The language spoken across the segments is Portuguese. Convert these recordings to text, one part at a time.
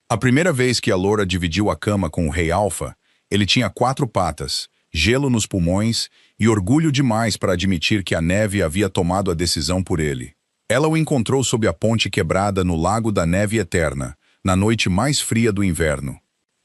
A primeira vez que a loura dividiu a cama com o rei Alfa, ele tinha 4 patas, gelo nos pulmões e orgulho demais para admitir que a neve havia tomado a decisão por ele. Ela o encontrou sob a ponte quebrada no Lago da Neve Eterna, na noite mais fria do inverno.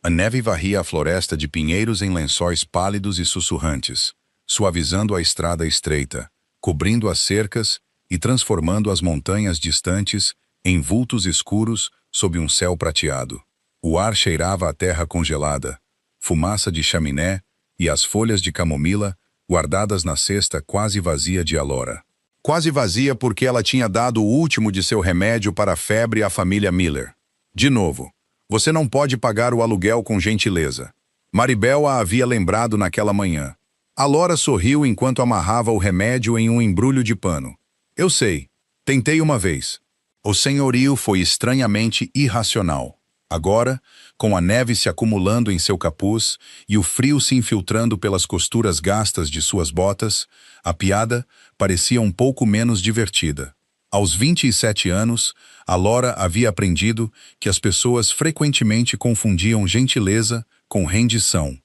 A neve varria a floresta de pinheiros em lençóis pálidos e sussurrantes, suavizando a estrada estreita, cobrindo as cercas e transformando as montanhas distantes em vultos escuros sob um céu prateado. O ar cheirava a terra congelada, fumaça de chaminé e as folhas de camomila guardadas na cesta quase vazia de Alora. Quase vazia porque ela tinha dado o último de seu remédio para a febre à família Miller. De novo, você não pode pagar o aluguel com gentileza. Maribel a havia lembrado naquela manhã. Alora sorriu enquanto amarrava o remédio em um embrulho de pano. Eu sei. Tentei uma vez. O senhorio foi estranhamente irracional. Agora, com a neve se acumulando em seu capuz e o frio se infiltrando pelas costuras gastas de suas botas, a piada parecia um pouco menos divertida. Aos 27 anos, Alora havia aprendido que as pessoas frequentemente confundiam gentileza com rendição.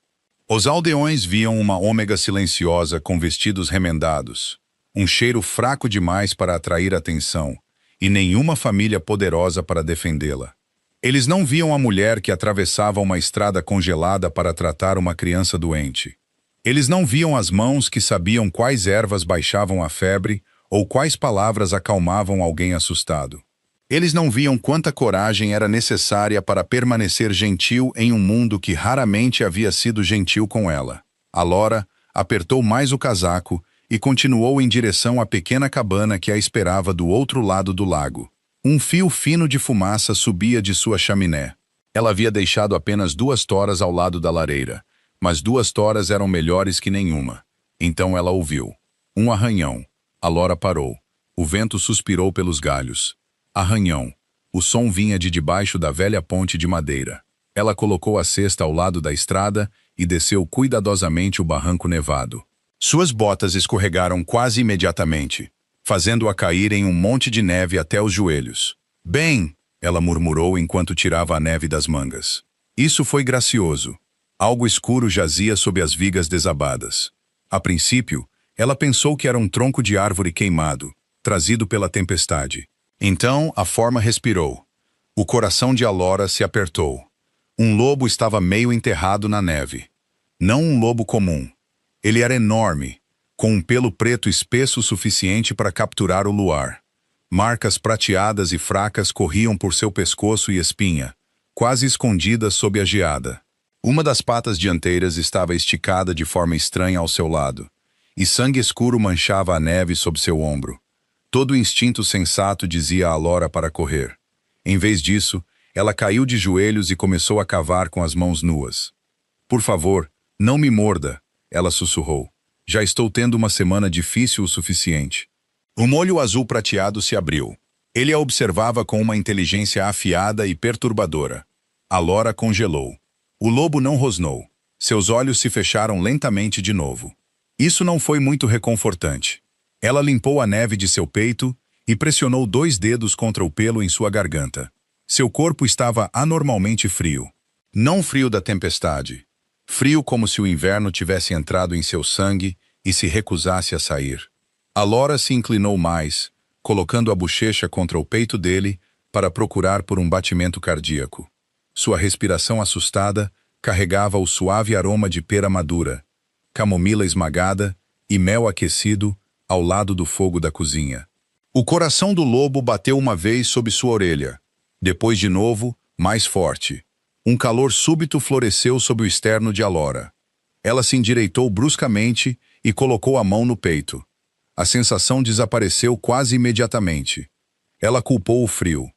Os aldeões viam uma ômega silenciosa com vestidos remendados, um cheiro fraco demais para atrair atenção, e nenhuma família poderosa para defendê-la. Eles não viam a mulher que atravessava uma estrada congelada para tratar uma criança doente. Eles não viam as mãos que sabiam quais ervas baixavam a febre ou quais palavras acalmavam alguém assustado. Eles não viam quanta coragem era necessária para permanecer gentil em um mundo que raramente havia sido gentil com ela. Alora apertou mais o casaco e continuou em direção à pequena cabana que a esperava do outro lado do lago. Um fio fino de fumaça subia de sua chaminé. Ela havia deixado apenas 2 toras ao lado da lareira, mas 2 toras eram melhores que nenhuma. Então ela ouviu. Um arranhão. Alora parou. O vento suspirou pelos galhos. Arranhão. O som vinha de debaixo da velha ponte de madeira. Ela colocou a cesta ao lado da estrada e desceu cuidadosamente o barranco nevado. Suas botas escorregaram quase imediatamente, fazendo-a cair em um monte de neve até os joelhos. Bem, ela murmurou enquanto tirava a neve das mangas. Isso foi gracioso. Algo escuro jazia sob as vigas desabadas. A princípio, ela pensou que era um tronco de árvore queimado, trazido pela tempestade. Então, a forma respirou. O coração de Alora se apertou. Um lobo estava meio enterrado na neve. Não um lobo comum. Ele era enorme, com um pelo preto espesso o suficiente para capturar o luar. Marcas prateadas e fracas corriam por seu pescoço e espinha, quase escondidas sob a geada. Uma das patas dianteiras estava esticada de forma estranha ao seu lado, e sangue escuro manchava a neve sob seu ombro. Todo o instinto sensato dizia a Alora para correr. Em vez disso, ela caiu de joelhos e começou a cavar com as mãos nuas. Por favor, não me morda, ela sussurrou. Já estou tendo uma semana difícil o suficiente. Um olho azul prateado se abriu. Ele a observava com uma inteligência afiada e perturbadora. Alora congelou. O lobo não rosnou. Seus olhos se fecharam lentamente de novo. Isso não foi muito reconfortante. Ela limpou a neve de seu peito e pressionou 2 dedos contra o pelo em sua garganta. Seu corpo estava anormalmente frio. Não frio da tempestade. Frio como se o inverno tivesse entrado em seu sangue e se recusasse a sair. Alora se inclinou mais, colocando a bochecha contra o peito dele para procurar por um batimento cardíaco. Sua respiração assustada carregava o suave aroma de pera madura, camomila esmagada e mel aquecido ao lado do fogo da cozinha. O coração do lobo bateu uma vez sob sua orelha. Depois de novo, mais forte. Um calor súbito floresceu sob o externo de Alora. Ela se endireitou bruscamente e colocou a mão no peito. A sensação desapareceu quase imediatamente. Ela culpou o frio.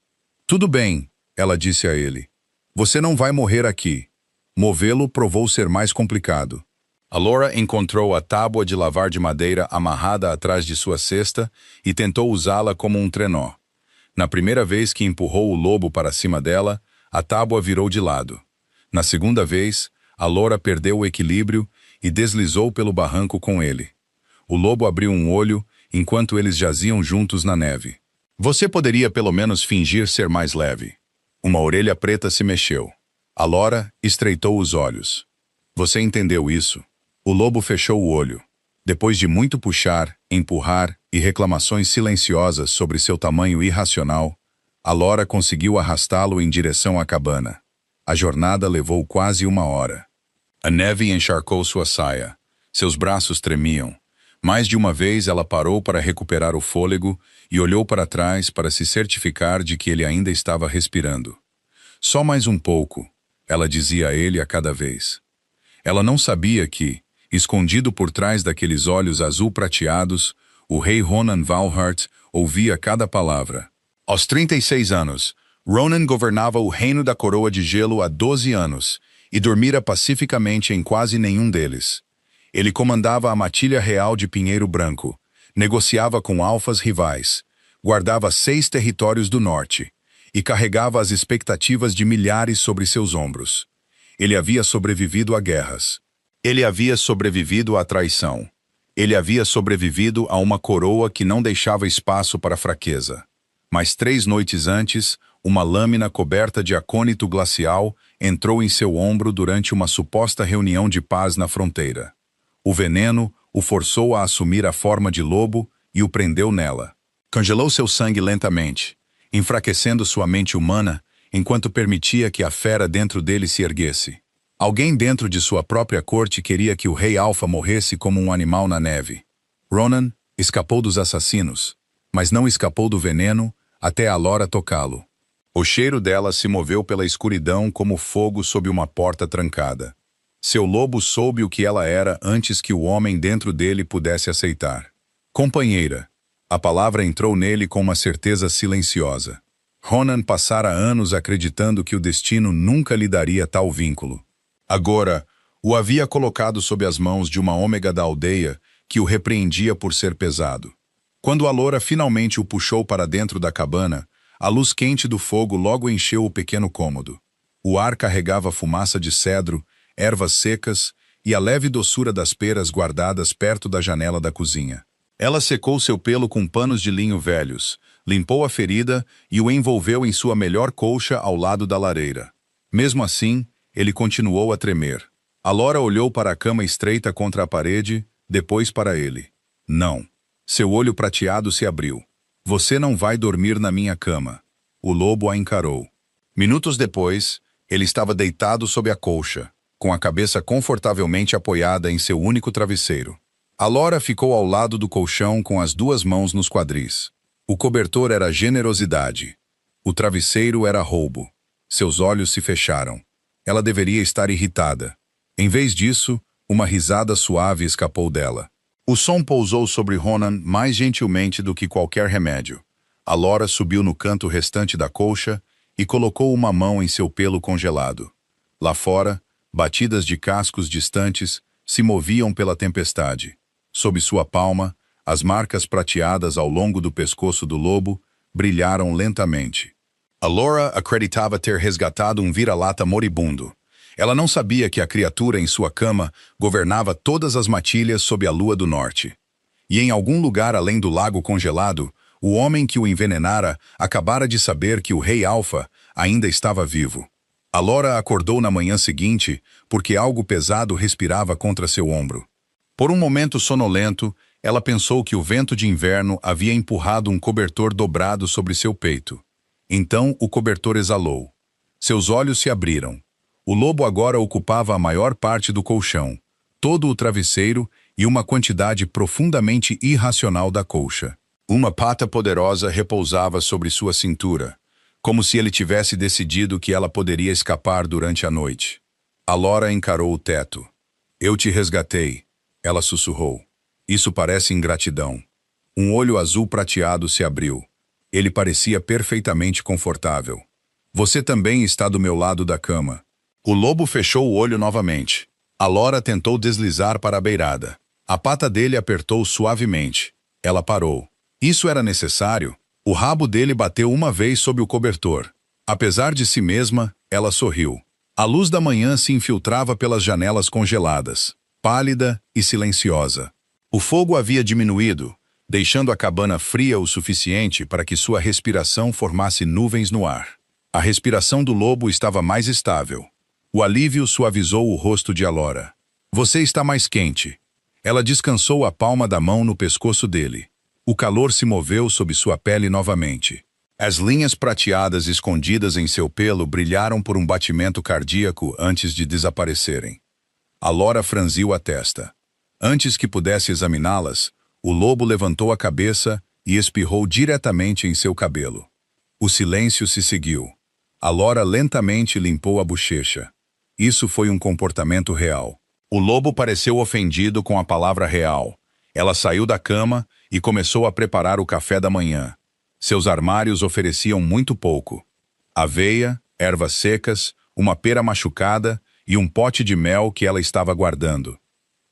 Tudo bem, ela disse a ele. Você não vai morrer aqui. Movê-lo provou ser mais complicado. Alora encontrou a tábua de lavar de madeira amarrada atrás de sua cesta e tentou usá-la como um trenó. Na primeira vez que empurrou o lobo para cima dela, a tábua virou de lado. Na segunda vez, Alora perdeu o equilíbrio e deslizou pelo barranco com ele. O lobo abriu um olho enquanto eles jaziam juntos na neve. Você poderia pelo menos fingir ser mais leve. Uma orelha preta se mexeu. Alora estreitou os olhos. Você entendeu isso? O lobo fechou o olho. Depois de muito puxar, empurrar e reclamações silenciosas sobre seu tamanho irracional, Alora conseguiu arrastá-lo em direção à cabana. A jornada levou quase 1 hora. A neve encharcou sua saia. Seus braços tremiam. Mais de uma vez ela parou para recuperar o fôlego e olhou para trás para se certificar de que ele ainda estava respirando. Só mais um pouco, ela dizia a ele a cada vez. Ela não sabia que, escondido por trás daqueles olhos azul-prateados, o rei Ronan Valhart ouvia cada palavra. Aos 36 anos, Ronan governava o reino da coroa de gelo há 12 anos e dormira pacificamente em quase nenhum deles. Ele comandava a matilha real de Pinheiro Branco, negociava com alfas rivais, guardava 6 territórios do norte e carregava as expectativas de milhares sobre seus ombros. Ele havia sobrevivido a guerras. Ele havia sobrevivido à traição. Ele havia sobrevivido a uma coroa que não deixava espaço para fraqueza. Mas 3 noites antes, uma lâmina coberta de acônito glacial entrou em seu ombro durante uma suposta reunião de paz na fronteira. O veneno o forçou a assumir a forma de lobo e o prendeu nela. Congelou seu sangue lentamente, enfraquecendo sua mente humana enquanto permitia que a fera dentro dele se erguesse. Alguém dentro de sua própria corte queria que o rei Alfa morresse como um animal na neve. Ronan escapou dos assassinos, mas não escapou do veneno até Alora tocá-lo. O cheiro dela se moveu pela escuridão como fogo sob uma porta trancada. Seu lobo soube o que ela era antes que o homem dentro dele pudesse aceitar. Companheira. A palavra entrou nele com uma certeza silenciosa. Ronan passara anos acreditando que o destino nunca lhe daria tal vínculo. Agora, o havia colocado sob as mãos de uma ômega da aldeia que o repreendia por ser pesado. Quando Alora finalmente o puxou para dentro da cabana, a luz quente do fogo logo encheu o pequeno cômodo. O ar carregava fumaça de cedro, ervas secas e a leve doçura das peras guardadas perto da janela da cozinha. Ela secou seu pelo com panos de linho velhos, limpou a ferida e o envolveu em sua melhor colcha ao lado da lareira. Mesmo assim, ele continuou a tremer. Alora olhou para a cama estreita contra a parede, depois para ele. Não. Seu olho prateado se abriu. Você não vai dormir na minha cama. O lobo a encarou. Minutos depois, ele estava deitado sob a colcha, com a cabeça confortavelmente apoiada em seu único travesseiro. Alora ficou ao lado do colchão com as 2 mãos nos quadris. O cobertor era generosidade. O travesseiro era roubo. Seus olhos se fecharam. Ela deveria estar irritada. Em vez disso, uma risada suave escapou dela. O som pousou sobre Ronan mais gentilmente do que qualquer remédio. Alora subiu no canto restante da colcha e colocou uma mão em seu pelo congelado. Lá fora, batidas de cascos distantes se moviam pela tempestade. Sob sua palma, as marcas prateadas ao longo do pescoço do lobo brilharam lentamente. Alora acreditava ter resgatado um vira-lata moribundo. Ela não sabia que a criatura em sua cama governava todas as matilhas sob a lua do norte. E em algum lugar além do lago congelado, o homem que o envenenara acabara de saber que o rei Alfa ainda estava vivo. Alora acordou na manhã seguinte porque algo pesado respirava contra seu ombro. Por um momento sonolento, ela pensou que o vento de inverno havia empurrado um cobertor dobrado sobre seu peito. Então o cobertor exalou. Seus olhos se abriram. O lobo agora ocupava a maior parte do colchão, todo o travesseiro e uma quantidade profundamente irracional da colcha. Uma pata poderosa repousava sobre sua cintura, como se ele tivesse decidido que ela poderia escapar durante a noite. Alora encarou o teto. Eu te resgatei, ela sussurrou. Isso parece ingratidão. Um olho azul prateado se abriu. Ele parecia perfeitamente confortável. Você também está do meu lado da cama. O lobo fechou o olho novamente. Alora tentou deslizar para a beirada. A pata dele apertou suavemente. Ela parou. Isso era necessário? O rabo dele bateu uma vez sob o cobertor. Apesar de si mesma, ela sorriu. A luz da manhã se infiltrava pelas janelas congeladas, pálida e silenciosa. O fogo havia diminuído, deixando a cabana fria o suficiente para que sua respiração formasse nuvens no ar. A respiração do lobo estava mais estável. O alívio suavizou o rosto de Alora. Você está mais quente. Ela descansou a palma da mão no pescoço dele. O calor se moveu sob sua pele novamente. As linhas prateadas escondidas em seu pelo brilharam por um batimento cardíaco antes de desaparecerem. Alora franziu a testa. Antes que pudesse examiná-las, o lobo levantou a cabeça e espirrou diretamente em seu cabelo. O silêncio se seguiu. Alora lentamente limpou a bochecha. Isso foi um comportamento real. O lobo pareceu ofendido com a palavra real. Ela saiu da cama e começou a preparar o café da manhã. Seus armários ofereciam muito pouco. Aveia, ervas secas, uma pera machucada e um pote de mel que ela estava guardando.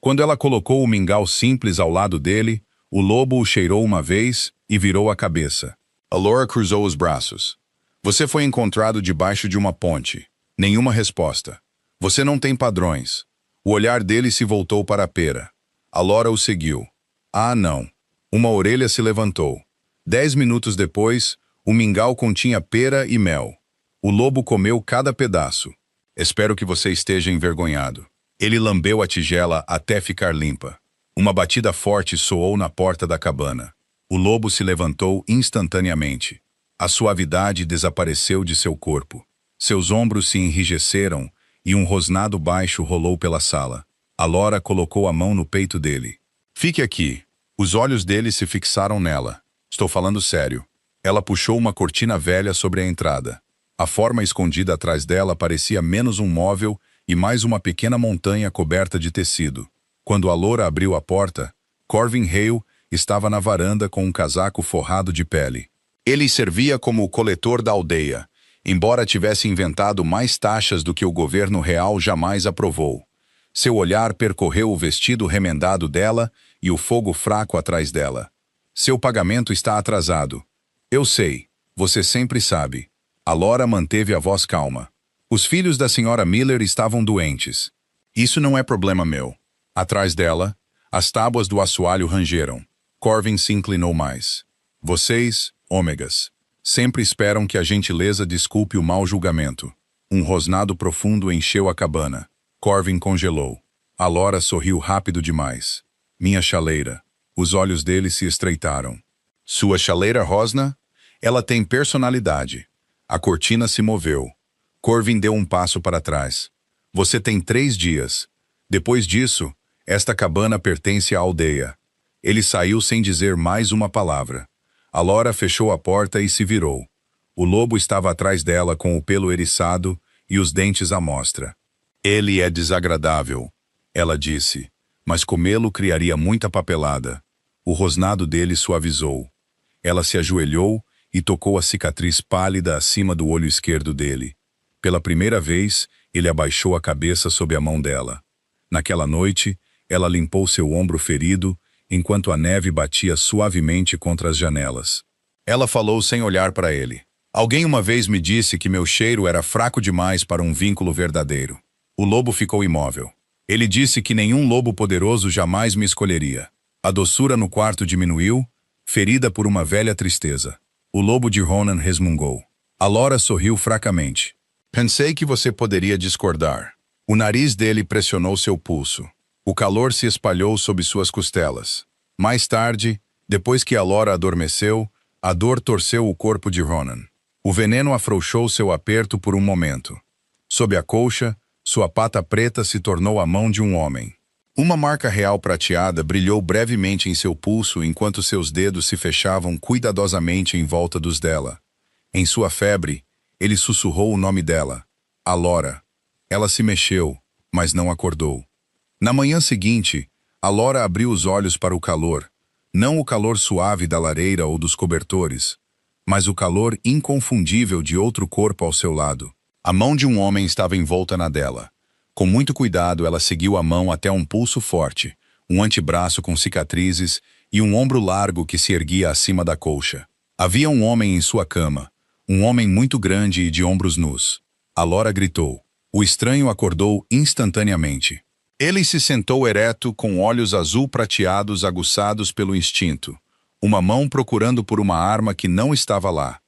Quando ela colocou o mingau simples ao lado dele, o lobo o cheirou uma vez e virou a cabeça. Alora cruzou os braços. Você foi encontrado debaixo de uma ponte. Nenhuma resposta. Você não tem padrões. O olhar dele se voltou para a pera. Alora o seguiu. Ah, não. Uma orelha se levantou. 10 minutos depois, o mingau continha pera e mel. O lobo comeu cada pedaço. Espero que você esteja envergonhado. Ele lambeu a tigela até ficar limpa. Uma batida forte soou na porta da cabana. O lobo se levantou instantaneamente. A suavidade desapareceu de seu corpo. Seus ombros se enrijeceram e um rosnado baixo rolou pela sala. Alora colocou a mão no peito dele. Fique aqui. Os olhos dele se fixaram nela. Estou falando sério. Ela puxou uma cortina velha sobre a entrada. A forma escondida atrás dela parecia menos um móvel e mais uma pequena montanha coberta de tecido. Quando Alora abriu a porta, Corvin Hale estava na varanda com um casaco forrado de pele. Ele servia como o coletor da aldeia, embora tivesse inventado mais taxas do que o governo real jamais aprovou. Seu olhar percorreu o vestido remendado dela e o fogo fraco atrás dela. Seu pagamento está atrasado. Eu sei, você sempre sabe. Alora manteve a voz calma. Os filhos da senhora Miller estavam doentes. Isso não é problema meu. Atrás dela, as tábuas do assoalho rangeram. Corvin se inclinou mais. Vocês, ômegas, sempre esperam que a gentileza desculpe o mau julgamento. Um rosnado profundo encheu a cabana. Corvin congelou. Alora sorriu rápido demais. Minha chaleira. Os olhos dele se estreitaram. Sua chaleira rosna? Ela tem personalidade. A cortina se moveu. Corvin deu um passo para trás. Você tem 3 dias. Depois disso, esta cabana pertence à aldeia. Ele saiu sem dizer mais uma palavra. Alora fechou a porta e se virou. O lobo estava atrás dela com o pelo eriçado e os dentes à mostra. Ele é desagradável, ela disse, mas comê-lo criaria muita papelada. O rosnado dele suavizou. Ela se ajoelhou e tocou a cicatriz pálida acima do olho esquerdo dele. Pela primeira vez, ele abaixou a cabeça sob a mão dela. Naquela noite, ela limpou seu ombro ferido, enquanto a neve batia suavemente contra as janelas. Ela falou sem olhar para ele. Alguém uma vez me disse que meu cheiro era fraco demais para um vínculo verdadeiro. O lobo ficou imóvel. Ele disse que nenhum lobo poderoso jamais me escolheria. A doçura no quarto diminuiu, ferida por uma velha tristeza. O lobo de Ronan resmungou. Alora sorriu fracamente. Pensei que você poderia discordar. O nariz dele pressionou seu pulso. O calor se espalhou sob suas costelas. Mais tarde, depois que Alora adormeceu, a dor torceu o corpo de Ronan. O veneno afrouxou seu aperto por um momento. Sob a colcha, sua pata preta se tornou a mão de um homem. Uma marca real prateada brilhou brevemente em seu pulso enquanto seus dedos se fechavam cuidadosamente em volta dos dela. Em sua febre, ele sussurrou o nome dela, Alora. Ela se mexeu, mas não acordou. Na manhã seguinte, Alora abriu os olhos para o calor, não o calor suave da lareira ou dos cobertores, mas o calor inconfundível de outro corpo ao seu lado. A mão de um homem estava envolta na dela. Com muito cuidado, ela seguiu a mão até um pulso forte, um antebraço com cicatrizes e um ombro largo que se erguia acima da colcha. Havia um homem em sua cama, um homem muito grande e de ombros nus. Alora gritou. O estranho acordou instantaneamente. Ele se sentou ereto com olhos azul prateados aguçados pelo instinto, uma mão procurando por uma arma que não estava lá.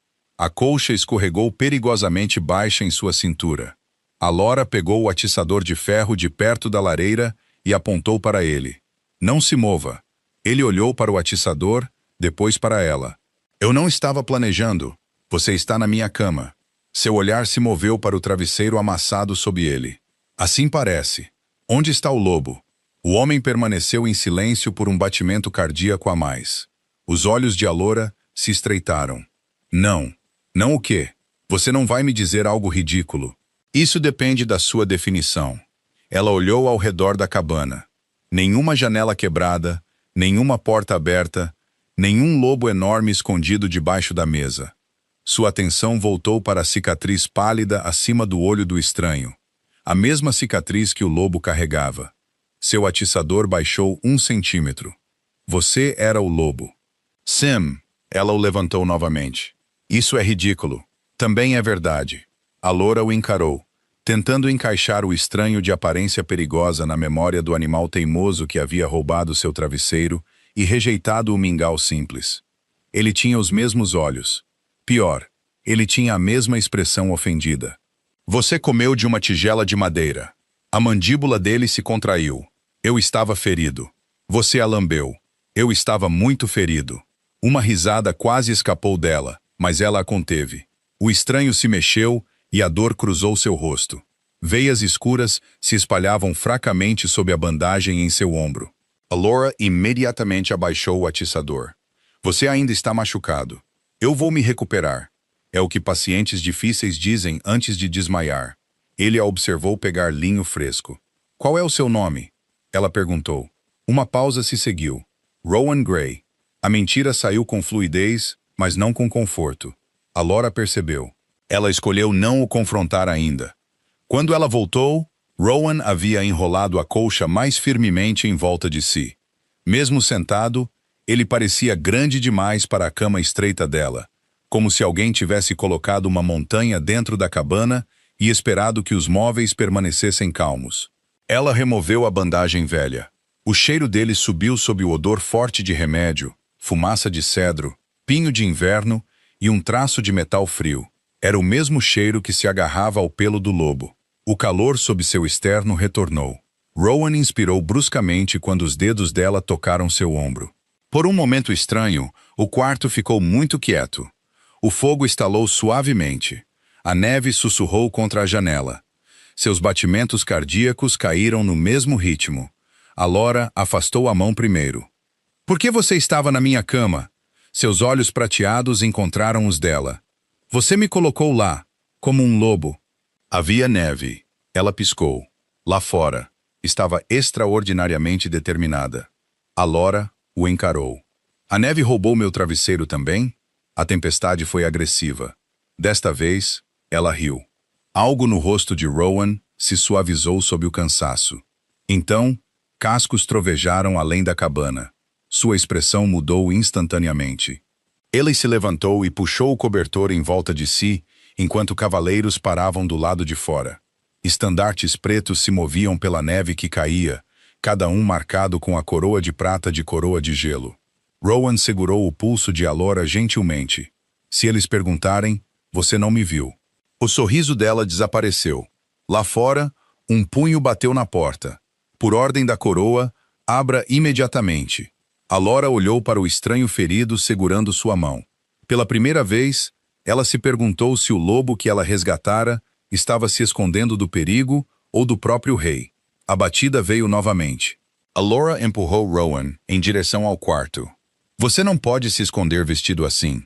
A colcha escorregou perigosamente baixa em sua cintura. Alora pegou o atiçador de ferro de perto da lareira e apontou para ele. Não se mova. Ele olhou para o atiçador, depois para ela. Eu não estava planejando. Você está na minha cama. Seu olhar se moveu para o travesseiro amassado sob ele. Assim parece. Onde está o lobo? O homem permaneceu em silêncio por um batimento cardíaco a mais. Os olhos de Alora se estreitaram. Não. Não o quê? Você não vai me dizer algo ridículo. Isso depende da sua definição. Ela olhou ao redor da cabana. Nenhuma janela quebrada, nenhuma porta aberta, nenhum lobo enorme escondido debaixo da mesa. Sua atenção voltou para a cicatriz pálida acima do olho do estranho. A mesma cicatriz que o lobo carregava. Seu atiçador baixou 1 centímetro. Você era o lobo. Sim, ela o levantou novamente. Isso é ridículo. Também é verdade. Alora o encarou, tentando encaixar o estranho de aparência perigosa na memória do animal teimoso que havia roubado seu travesseiro e rejeitado o mingau simples. Ele tinha os mesmos olhos. Pior, ele tinha a mesma expressão ofendida. Você comeu de uma tigela de madeira. A mandíbula dele se contraiu. Eu estava ferido. Você a lambeu. Eu estava muito ferido. Uma risada quase escapou dela, mas ela a conteve. O estranho se mexeu e a dor cruzou seu rosto. Veias escuras se espalhavam fracamente sob a bandagem em seu ombro. Alora imediatamente abaixou o atiçador. Você ainda está machucado. Eu vou me recuperar. É o que pacientes difíceis dizem antes de desmaiar. Ele a observou pegar linho fresco. Qual é o seu nome? Ela perguntou. Uma pausa se seguiu. Rowan Gray. A mentira saiu com fluidez, mas não com conforto. Alora percebeu. Ela escolheu não o confrontar ainda. Quando ela voltou, Rowan havia enrolado a colcha mais firmemente em volta de si. Mesmo sentado, ele parecia grande demais para a cama estreita dela, como se alguém tivesse colocado uma montanha dentro da cabana e esperado que os móveis permanecessem calmos. Ela removeu a bandagem velha. O cheiro dele subiu sob o odor forte de remédio, fumaça de cedro, pinho de inverno e um traço de metal frio. Era o mesmo cheiro que se agarrava ao pelo do lobo. O calor sob seu externo retornou. Rowan inspirou bruscamente quando os dedos dela tocaram seu ombro. Por um momento estranho, o quarto ficou muito quieto. O fogo estalou suavemente. A neve sussurrou contra a janela. Seus batimentos cardíacos caíram no mesmo ritmo. Alora afastou a mão primeiro. Por que você estava na minha cama? Seus olhos prateados encontraram os dela. Você me colocou lá, como um lobo. Havia neve. Ela piscou. Lá fora. Estava extraordinariamente determinada. Alora o encarou. A neve roubou meu travesseiro também? A tempestade foi agressiva. Desta vez, ela riu. Algo no rosto de Rowan se suavizou sob o cansaço. Então, cascos trovejaram além da cabana. Sua expressão mudou instantaneamente. Ele se levantou e puxou o cobertor em volta de si, enquanto cavaleiros paravam do lado de fora. Estandartes pretos se moviam pela neve que caía, cada um marcado com a coroa de prata de coroa de gelo. Rowan segurou o pulso de Alora gentilmente. Se eles perguntarem, você não me viu. O sorriso dela desapareceu. Lá fora, um punho bateu na porta. Por ordem da coroa, abra imediatamente. Alora olhou para o estranho ferido segurando sua mão. Pela primeira vez, ela se perguntou se o lobo que ela resgatara estava se escondendo do perigo ou do próprio rei. A batida veio novamente. Alora empurrou Rowan em direção ao quarto. Você não pode se esconder vestido assim.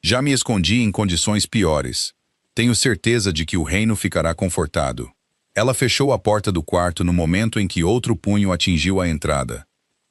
Já me escondi em condições piores. Tenho certeza de que o reino ficará confortado. Ela fechou a porta do quarto no momento em que outro punho atingiu a entrada.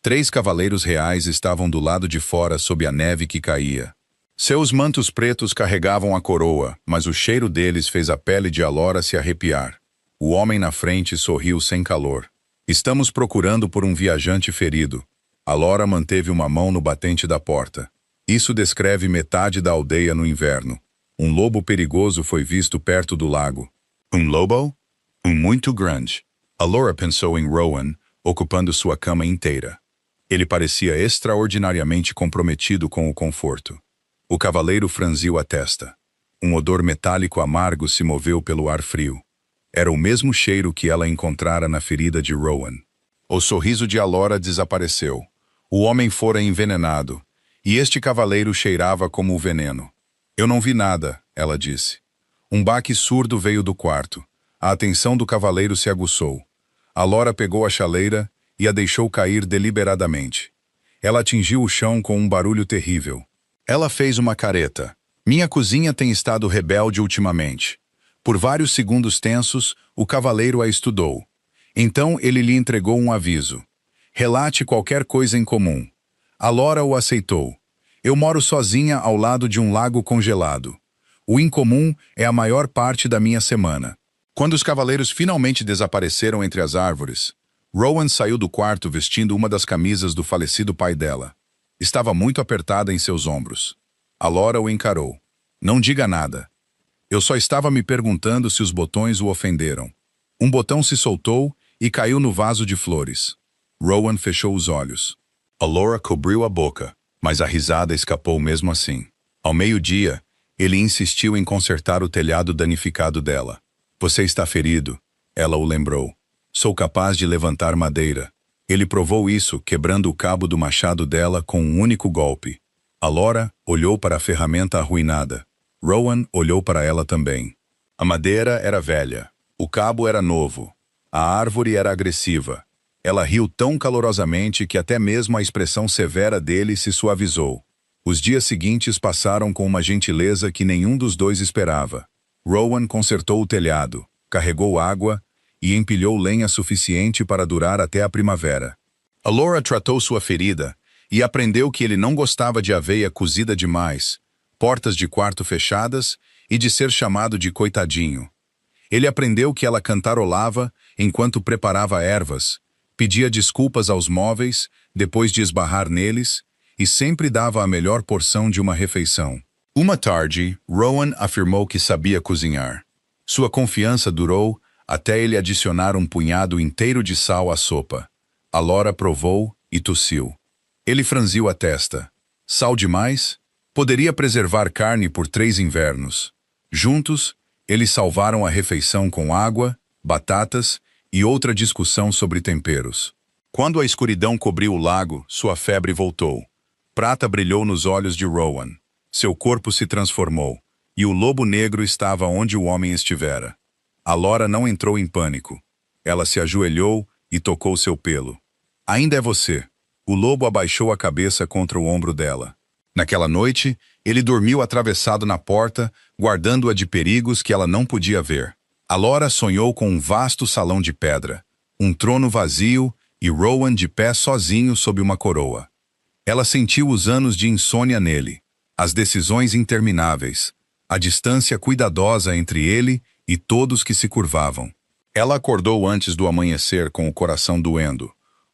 3 cavaleiros reais estavam do lado de fora sob a neve que caía. Seus mantos pretos carregavam a coroa, mas o cheiro deles fez a pele de Alora se arrepiar. O homem na frente sorriu sem calor. Estamos procurando por um viajante ferido. Alora manteve uma mão no batente da porta. Isso descreve metade da aldeia no inverno. Um lobo perigoso foi visto perto do lago. Um lobo? Um muito grande. Alora pensou em Rowan, ocupando sua cama inteira. Ele parecia extraordinariamente comprometido com o conforto. O cavaleiro franziu a testa. Um odor metálico amargo se moveu pelo ar frio. Era o mesmo cheiro que ela encontrara na ferida de Rowan. O sorriso de Alora desapareceu. O homem fora envenenado, e este cavaleiro cheirava como o veneno. Eu não vi nada, ela disse. Um baque surdo veio do quarto. A atenção do cavaleiro se aguçou. Alora pegou a chaleira e a deixou cair deliberadamente. Ela atingiu o chão com um barulho terrível. Ela fez uma careta. Minha cozinha tem estado rebelde ultimamente. Por vários segundos tensos, o cavaleiro a estudou. Então ele lhe entregou um aviso. Relate qualquer coisa em comum. Alora o aceitou. Eu moro sozinha ao lado de um lago congelado. O incomum é a maior parte da minha semana. Quando os cavaleiros finalmente desapareceram entre as árvores, Rowan saiu do quarto vestindo uma das camisas do falecido pai dela. Estava muito apertada em seus ombros. Alora o encarou. Não diga nada. Eu só estava me perguntando se os botões o ofenderam. Um botão se soltou e caiu no vaso de flores. Rowan fechou os olhos. Alora cobriu a boca, mas a risada escapou mesmo assim. Ao meio-dia, ele insistiu em consertar o telhado danificado dela. Você está ferido, ela o lembrou. Sou capaz de levantar madeira. Ele provou isso, quebrando o cabo do machado dela com um único golpe. Alora olhou para a ferramenta arruinada. Rowan olhou para ela também. A madeira era velha. O cabo era novo. A árvore era agressiva. Ela riu tão calorosamente que até mesmo a expressão severa dele se suavizou. Os dias seguintes passaram com uma gentileza que nenhum dos dois esperava. Rowan consertou o telhado, carregou água e empilhou lenha suficiente para durar até a primavera. Alora tratou sua ferida e aprendeu que ele não gostava de aveia cozida demais, portas de quarto fechadas e de ser chamado de coitadinho. Ele aprendeu que ela cantarolava enquanto preparava ervas, pedia desculpas aos móveis depois de esbarrar neles e sempre dava a melhor porção de uma refeição. Uma tarde, Rowan afirmou que sabia cozinhar. Sua confiança durou até ele adicionar um punhado inteiro de sal à sopa. Alora provou e tossiu. Ele franziu a testa. Sal demais? Poderia preservar carne por 3 invernos. Juntos, eles salvaram a refeição com água, batatas e outra discussão sobre temperos. Quando a escuridão cobriu o lago, sua febre voltou. Prata brilhou nos olhos de Rowan. Seu corpo se transformou, e o lobo negro estava onde o homem estivera. Alora não entrou em pânico. Ela se ajoelhou e tocou seu pelo. Ainda é você. O lobo abaixou a cabeça contra o ombro dela. Naquela noite, ele dormiu atravessado na porta, guardando-a de perigos que ela não podia ver. Alora sonhou com um vasto salão de pedra, um trono vazio e Rowan de pé sozinho sob uma coroa. Ela sentiu os anos de insônia nele, as decisões intermináveis, a distância cuidadosa entre ele e todos que se curvavam. Ela acordou antes do amanhecer com o coração doendo.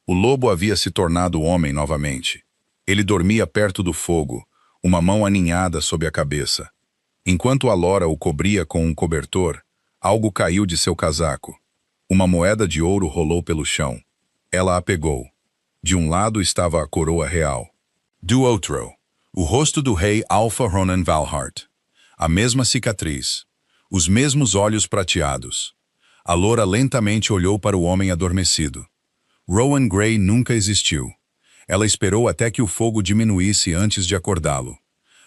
O lobo havia se tornado homem novamente. Ele dormia perto do fogo, uma mão aninhada sob a cabeça. Enquanto Alora o cobria com um cobertor, algo caiu de seu casaco. Uma moeda de ouro rolou pelo chão. Ela a pegou. De um lado estava a coroa real. Do outro, o rosto do rei Alfa Ronan Valhart. A mesma cicatriz. Os mesmos olhos prateados. Alora lentamente olhou para o homem adormecido. Rowan Grey nunca existiu. Ela esperou até que o fogo diminuísse antes de acordá-lo.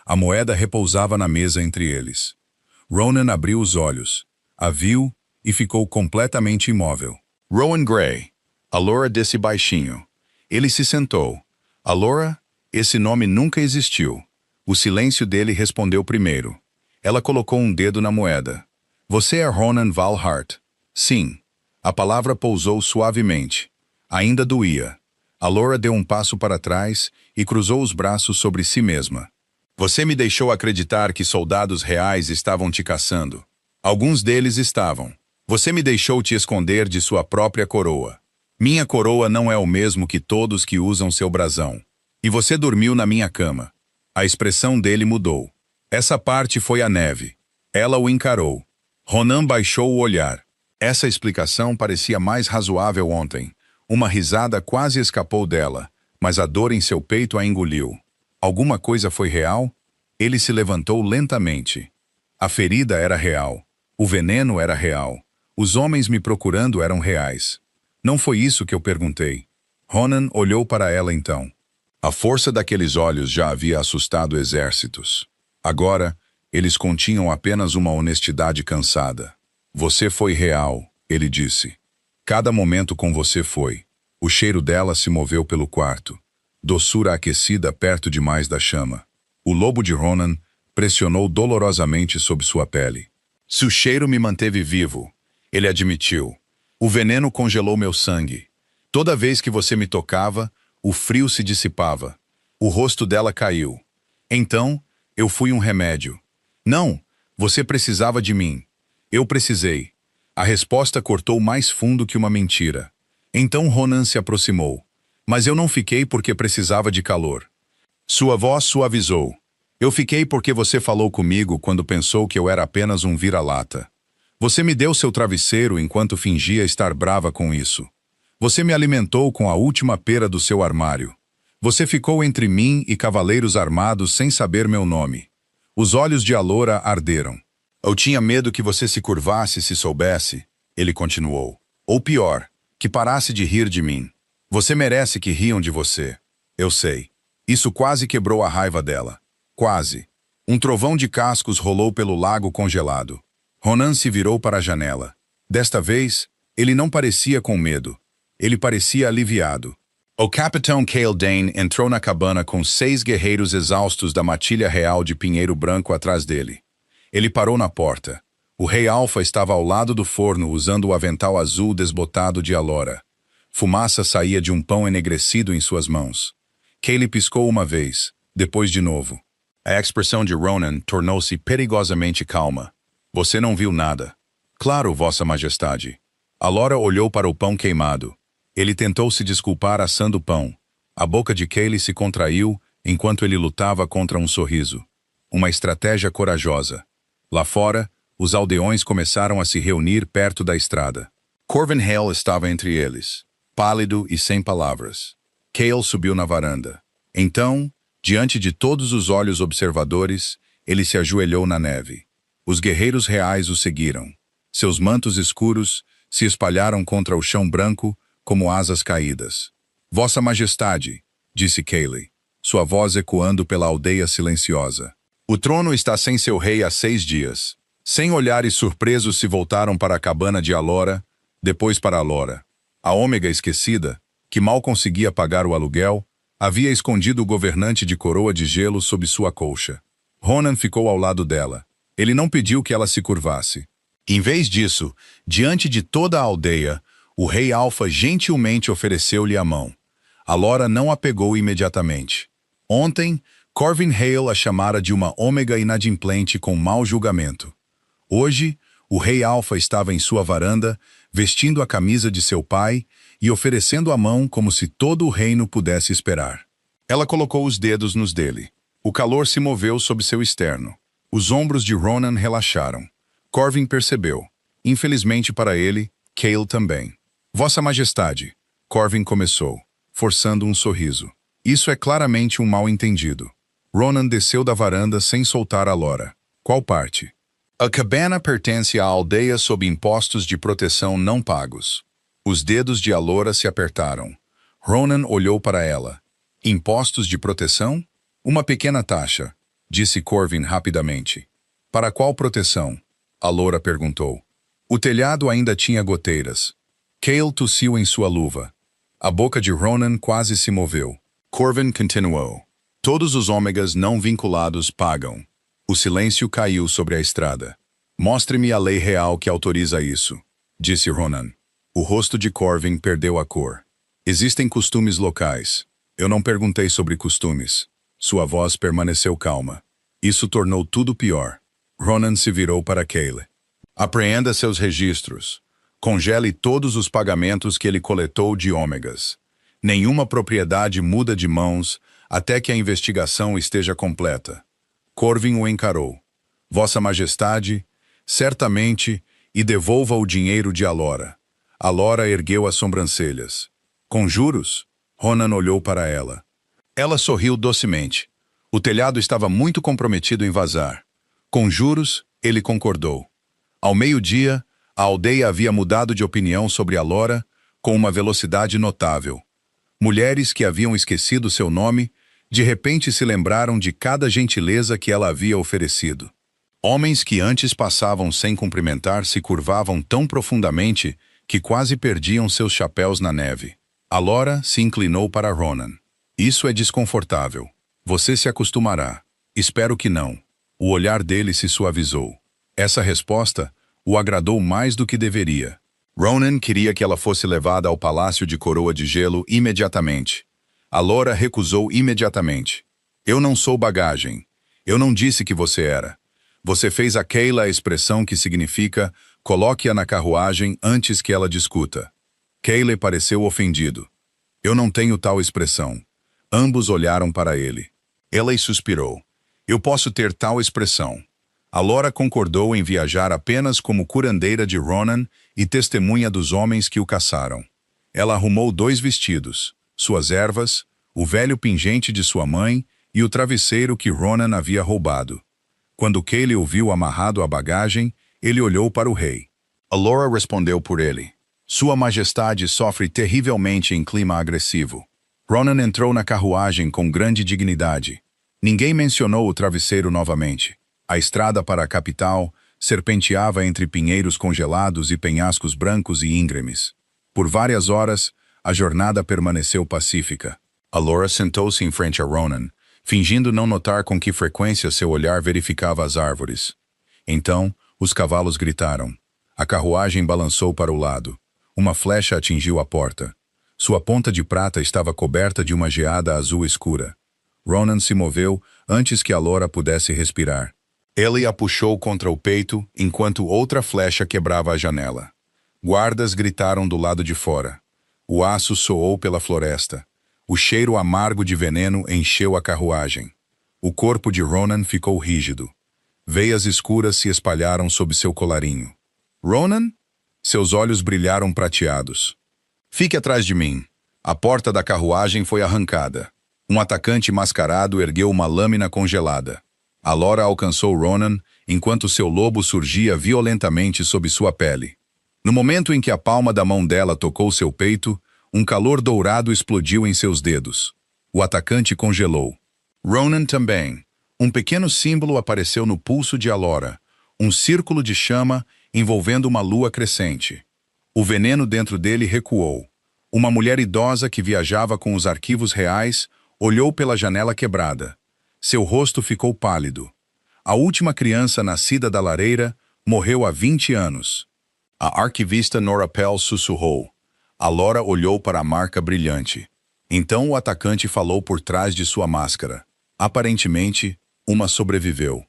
A moeda repousava na mesa entre eles. Ronan abriu os olhos, a viu e ficou completamente imóvel. Rowan Grey. Alora disse baixinho. Ele se sentou. Alora, esse nome nunca existiu. O silêncio dele respondeu primeiro. Ela colocou um dedo na moeda. Você é Ronan Valhart. Sim. A palavra pousou suavemente. Ainda doía. Alora deu um passo para trás e cruzou os braços sobre si mesma. Você me deixou acreditar que soldados reais estavam te caçando. Alguns deles estavam. Você me deixou te esconder de sua própria coroa. Minha coroa não é o mesmo que todos que usam seu brasão. E você dormiu na minha cama. A expressão dele mudou. Essa parte foi a neve. Ela o encarou. Ronan baixou o olhar. Essa explicação parecia mais razoável ontem. Uma risada quase escapou dela, mas a dor em seu peito a engoliu. Alguma coisa foi real? Ele se levantou lentamente. A ferida era real. O veneno era real. Os homens me procurando eram reais. Não foi isso que eu perguntei. Ronan olhou para ela então. A força daqueles olhos já havia assustado exércitos. Agora, eles continham apenas uma honestidade cansada. Você foi real, ele disse. Cada momento com você foi. O cheiro dela se moveu pelo quarto. Doçura aquecida perto demais da chama. O lobo de Ronan pressionou dolorosamente sob sua pele. Seu cheiro me manteve vivo, ele admitiu. O veneno congelou meu sangue. Toda vez que você me tocava, o frio se dissipava. O rosto dela caiu. Então, eu fui um remédio. Não, você precisava de mim. Eu precisei. A resposta cortou mais fundo que uma mentira. Então Ronan se aproximou. Mas eu não fiquei porque precisava de calor. Sua voz suavizou. Eu fiquei porque você falou comigo quando pensou que eu era apenas um vira-lata. Você me deu seu travesseiro enquanto fingia estar brava com isso. Você me alimentou com a última pera do seu armário. Você ficou entre mim e cavaleiros armados sem saber meu nome. Os olhos de Alora arderam. Eu tinha medo que você se curvasse se soubesse, ele continuou. Ou pior, que parasse de rir de mim. Você merece que riam de você. Eu sei. Isso quase quebrou a raiva dela. Quase. Um trovão de cascos rolou pelo lago congelado. Ronan se virou para a janela. Desta vez, ele não parecia com medo. Ele parecia aliviado. O capitão Caldane entrou na cabana com 6 guerreiros exaustos da matilha real de Pinheiro Branco atrás dele. Ele parou na porta. O rei Alfa estava ao lado do forno usando o avental azul desbotado de Alora. Fumaça saía de um pão enegrecido em suas mãos. Kaylee piscou uma vez, depois de novo. A expressão de Ronan tornou-se perigosamente calma. Você não viu nada. Claro, Vossa Majestade. Alora olhou para o pão queimado. Ele tentou se desculpar assando o pão. A boca de Kaylee se contraiu enquanto ele lutava contra um sorriso. Uma estratégia corajosa. Lá fora, os aldeões começaram a se reunir perto da estrada. Corvin Hale estava entre eles, pálido e sem palavras. Cale subiu na varanda. Então, diante de todos os olhos observadores, ele se ajoelhou na neve. Os guerreiros reais o seguiram. Seus mantos escuros se espalharam contra o chão branco como asas caídas. Vossa Majestade, disse Kaylee, sua voz ecoando pela aldeia silenciosa. O trono está sem seu rei há 6 dias. 100 olhares surpresos se voltaram para a cabana de Alora, depois para Alora. A Ômega esquecida, que mal conseguia pagar o aluguel, havia escondido o governante de coroa de gelo sob sua colcha. Ronan ficou ao lado dela. Ele não pediu que ela se curvasse. Em vez disso, diante de toda a aldeia, o rei Alfa gentilmente ofereceu-lhe a mão. Alora não a pegou imediatamente. Ontem, Corvin Hale a chamara de uma ômega inadimplente com mau julgamento. Hoje, o rei Alfa estava em sua varanda, vestindo a camisa de seu pai e oferecendo a mão como se todo o reino pudesse esperar. Ela colocou os dedos nos dele. O calor se moveu sob seu externo. Os ombros de Ronan relaxaram. Corvin percebeu. Infelizmente para ele, Cale também. Vossa Majestade, Corvin começou, forçando um sorriso. Isso é claramente um mal-entendido. Ronan desceu da varanda sem soltar Alora. Qual parte? A cabana pertence à aldeia sob impostos de proteção não pagos. Os dedos de Alora se apertaram. Ronan olhou para ela. Impostos de proteção? Uma pequena taxa, disse Corvin rapidamente. Para qual proteção? Alora perguntou. O telhado ainda tinha goteiras. Cale tossiu em sua luva. A boca de Ronan quase se moveu. Corvin continuou. Todos os ômegas não vinculados pagam. O silêncio caiu sobre a estrada. Mostre-me a lei real que autoriza isso, disse Ronan. O rosto de Corvin perdeu a cor. Existem costumes locais. Eu não perguntei sobre costumes. Sua voz permaneceu calma. Isso tornou tudo pior. Ronan se virou para Cale. Apreenda seus registros. Congele todos os pagamentos que ele coletou de ômegas. Nenhuma propriedade muda de mãos até que a investigação esteja completa. Corvin o encarou. Vossa Majestade, certamente, e devolva o dinheiro de Alora. Alora ergueu as sobrancelhas. Com juros? Ronan olhou para ela. Ela sorriu docemente. O telhado estava muito comprometido em vazar. Com juros, Ele concordou. Ao meio-dia, a aldeia havia mudado de opinião sobre Alora com uma velocidade notável. Mulheres que haviam esquecido seu nome, de repente se lembraram de cada gentileza que ela havia oferecido. Homens que antes passavam sem cumprimentar se curvavam tão profundamente que quase perdiam seus chapéus na neve. Alora se inclinou para Ronan. Isso é desconfortável. Você se acostumará. Espero que não. O olhar dele se suavizou. Essa resposta o agradou mais do que deveria. Ronan queria que ela fosse levada ao Palácio de Coroa de Gelo imediatamente. Alora recusou imediatamente. Eu não sou bagagem. Eu não disse que você era. Você fez a Kayla a expressão que significa coloque-a na carruagem antes que ela discuta. Kayla pareceu ofendido. Eu não tenho tal expressão. Ambos olharam para ele. Ela suspirou. Eu posso ter tal expressão. Alora concordou em viajar apenas como curandeira de Ronan e testemunha dos homens que o caçaram. Ela arrumou 2 vestidos, suas ervas, o velho pingente de sua mãe e o travesseiro que Ronan havia roubado. Quando Kayla o viu amarrado à bagagem, ele olhou para o rei. Alora respondeu por ele. Sua Majestade sofre terrivelmente em clima agressivo. Ronan entrou na carruagem com grande dignidade. Ninguém mencionou o travesseiro novamente. A estrada para a capital serpenteava entre pinheiros congelados e penhascos brancos e íngremes. Por várias horas, a jornada permaneceu pacífica. Alora sentou-se em frente a Ronan, fingindo não notar com que frequência seu olhar verificava as árvores. Então, os cavalos gritaram. A carruagem balançou para o lado. Uma flecha atingiu a porta. Sua ponta de prata estava coberta de uma geada azul escura. Ronan se moveu antes que Alora pudesse respirar. Ele a puxou contra o peito enquanto outra flecha quebrava a janela. Guardas gritaram do lado de fora. O aço soou pela floresta. O cheiro amargo de veneno encheu a carruagem. O corpo de Ronan ficou rígido. Veias escuras se espalharam sob seu colarinho. Ronan? Seus olhos brilharam prateados. Fique atrás de mim. A porta da carruagem foi arrancada. Um atacante mascarado ergueu uma lâmina congelada. Alora alcançou Ronan enquanto seu lobo surgia violentamente sob sua pele. No momento em que a palma da mão dela tocou seu peito, um calor dourado explodiu em seus dedos. O atacante congelou. Ronan também. Um pequeno símbolo apareceu no pulso de Alora, um círculo de chama envolvendo uma lua crescente. O veneno dentro dele recuou. Uma mulher idosa que viajava com os arquivos reais olhou pela janela quebrada. Seu rosto ficou pálido. A última criança nascida da lareira morreu há 20 anos. A arquivista Nora Pell sussurrou. Alora olhou para a marca brilhante. Então o atacante falou por trás de sua máscara. Aparentemente, uma sobreviveu.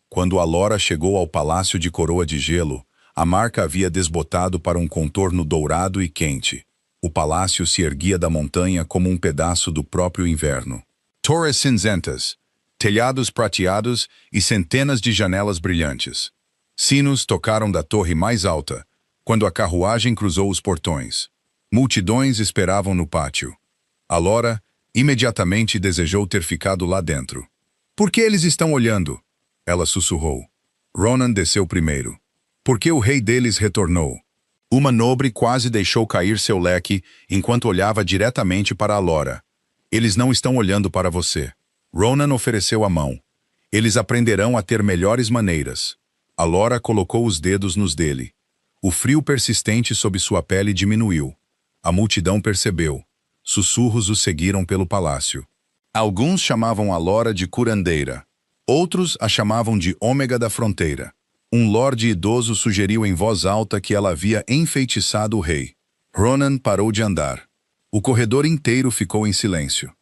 Quando Alora chegou ao Palácio de Coroa de Gelo, a marca havia desbotado para um contorno dourado e quente. O palácio se erguia da montanha como um pedaço do próprio inverno. Torres cinzentas, telhados prateados e centenas de janelas brilhantes. Sinos tocaram da torre mais alta, quando a carruagem cruzou os portões. Multidões esperavam no pátio. Alora imediatamente desejou ter ficado lá dentro. Por que eles estão olhando? Ela sussurrou. Ronan desceu primeiro. Porque o rei deles retornou. Uma nobre quase deixou cair seu leque enquanto olhava diretamente para Alora. Eles não estão olhando para você. Ronan ofereceu a mão. Eles aprenderão a ter melhores maneiras. Alora colocou os dedos nos dele. O frio persistente sob sua pele diminuiu. A multidão percebeu. Sussurros o seguiram pelo palácio. Alguns chamavam Alora de curandeira. Outros a chamavam de Ômega da Fronteira. Um lorde idoso sugeriu em voz alta que ela havia enfeitiçado o rei. Ronan parou de andar. O corredor inteiro ficou em silêncio.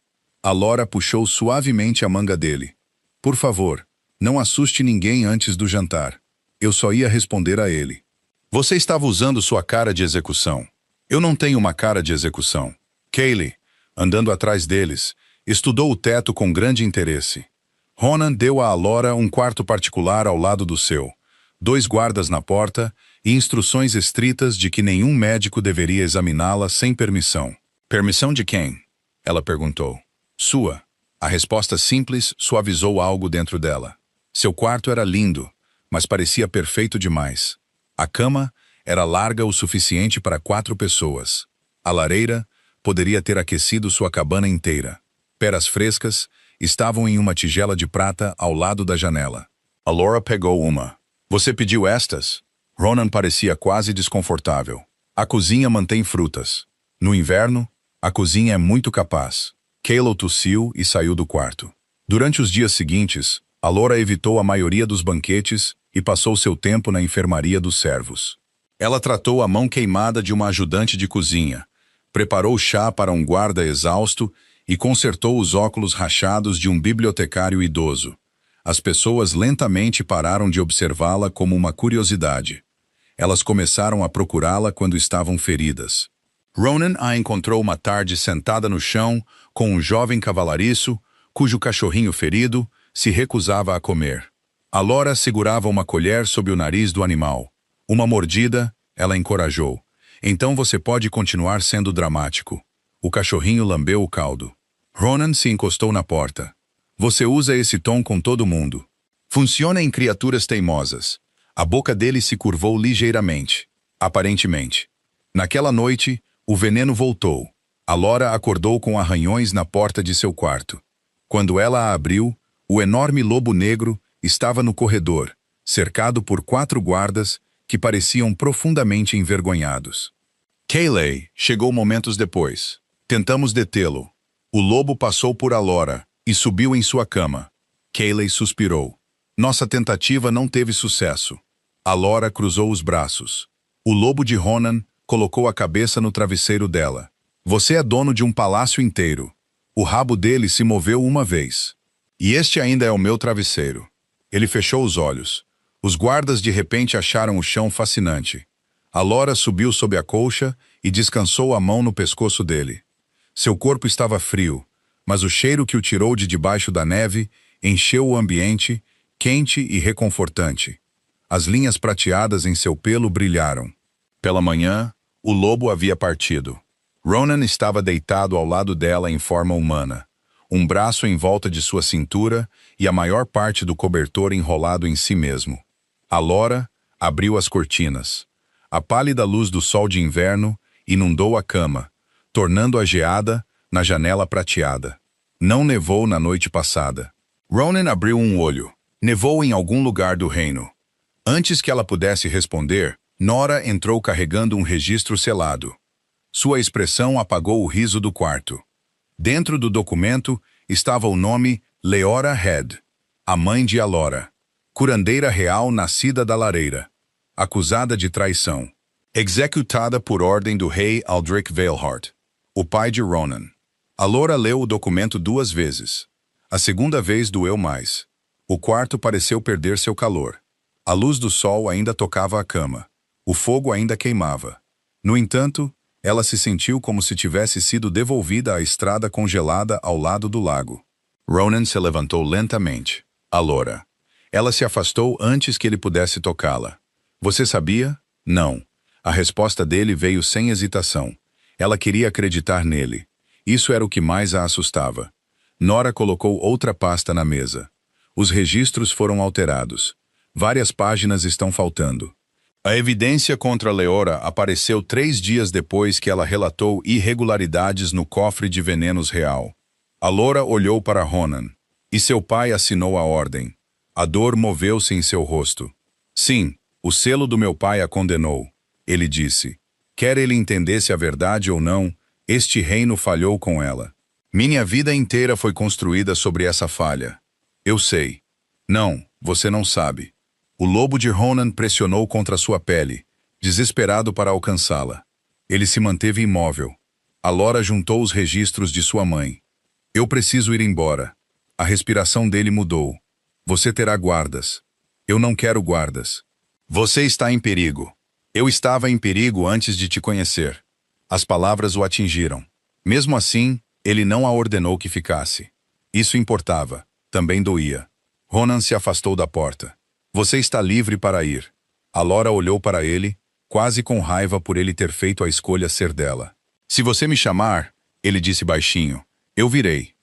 Alora puxou suavemente a manga dele. Por favor, não assuste ninguém antes do jantar. Eu só ia responder a ele. Você estava usando sua cara de execução. Eu não tenho uma cara de execução. Kayla, andando atrás deles, estudou o teto com grande interesse. Ronan deu a Alora um quarto particular ao lado do seu. 2 guardas na porta e instruções estritas de que nenhum médico deveria examiná-la sem permissão. Permissão de quem? Ela perguntou. Sua. A resposta simples suavizou algo dentro dela. Seu quarto era lindo, mas parecia perfeito demais. A cama era larga o suficiente para 4 pessoas. A lareira poderia ter aquecido sua cabana inteira. Peras frescas estavam em uma tigela de prata ao lado da janela. A Laura pegou uma. Você pediu estas? Ronan parecia quase desconfortável. A cozinha mantém frutas. No inverno, a cozinha é muito capaz. Kayla tossiu e saiu do quarto. Durante os dias seguintes, a Laura evitou a maioria dos banquetes e passou seu tempo na enfermaria dos servos. Ela tratou a mão queimada de uma ajudante de cozinha, preparou chá para um guarda exausto e consertou os óculos rachados de um bibliotecário idoso. As pessoas lentamente pararam de observá-la como uma curiosidade. Elas começaram a procurá-la quando estavam feridas. Ronan a encontrou uma tarde sentada no chão com um jovem cavalariço, cujo cachorrinho ferido se recusava a comer. A Laura segurava uma colher sob o nariz do animal. Uma mordida, ela encorajou. Então você pode continuar sendo dramático. O cachorrinho lambeu o caldo. Ronan se encostou na porta. Você usa esse tom com todo mundo. Funciona em criaturas teimosas. A boca dele se curvou ligeiramente. Aparentemente. Naquela noite, o veneno voltou. A Laura acordou com arranhões na porta de seu quarto. Quando ela a abriu, o enorme lobo negro estava no corredor, cercado por 4 guardas que pareciam profundamente envergonhados. Kayleigh chegou momentos depois. Tentamos detê-lo. O lobo passou por a Laura e subiu em sua cama. Kayleigh suspirou. Nossa tentativa não teve sucesso. A Laura cruzou os braços. O lobo de Ronan colocou a cabeça no travesseiro dela. Você é dono de um palácio inteiro. O rabo dele se moveu uma vez. E este ainda é o meu travesseiro. Ele fechou os olhos. Os guardas de repente acharam o chão fascinante. A Laura subiu sob a colcha e descansou a mão no pescoço dele. Seu corpo estava frio, mas o cheiro que o tirou de debaixo da neve encheu o ambiente, quente e reconfortante. As linhas prateadas em seu pelo brilharam. Pela manhã, o lobo havia partido. Ronan estava deitado ao lado dela em forma humana, um braço em volta de sua cintura e a maior parte do cobertor enrolado em si mesmo. A Laura abriu as cortinas. A pálida luz do sol de inverno inundou a cama, tornando-a geada na janela prateada. Não nevou na noite passada. Ronan abriu um olho. Nevou em algum lugar do reino. Antes que ela pudesse responder, Nora entrou carregando um registro selado. Sua expressão apagou o riso do quarto. Dentro do documento estava o nome Leora Head, a mãe de Alora, curandeira real nascida da lareira, acusada de traição, executada por ordem do rei Aldric Veilhart, o pai de Ronan. Alora leu o documento 2 vezes. A segunda vez doeu mais. O quarto pareceu perder seu calor. A luz do sol ainda tocava a cama. O fogo ainda queimava. No entanto, ela se sentiu como se tivesse sido devolvida à estrada congelada ao lado do lago. Ronan se levantou lentamente. Alora. Ela se afastou antes que ele pudesse tocá-la. Você sabia? Não. A resposta dele veio sem hesitação. Ela queria acreditar nele. Isso era o que mais a assustava. Nora colocou outra pasta na mesa. Os registros foram alterados. Várias páginas estão faltando. A evidência contra Leora apareceu 3 dias depois que ela relatou irregularidades no cofre de venenos real. A Laura olhou para Ronan. E seu pai assinou a ordem. A dor moveu-se em seu rosto. Sim, o selo do meu pai a condenou. Ele disse. Quer ele entendesse a verdade ou não, este reino falhou com ela. Minha vida inteira foi construída sobre essa falha. Eu sei. Não, você não sabe. O lobo de Ronan pressionou contra sua pele, desesperado para alcançá-la. Ele se manteve imóvel. A Laura juntou os registros de sua mãe. Eu preciso ir embora. A respiração dele mudou. Você terá guardas. Eu não quero guardas. Você está em perigo. Eu estava em perigo antes de te conhecer. As palavras o atingiram. Mesmo assim, ele não a ordenou que ficasse. Isso importava. Também doía. Ronan se afastou da porta. Você está livre para ir. A Laura olhou para ele, quase com raiva por ele ter feito a escolha ser dela. Se você me chamar, ele disse baixinho, eu virei.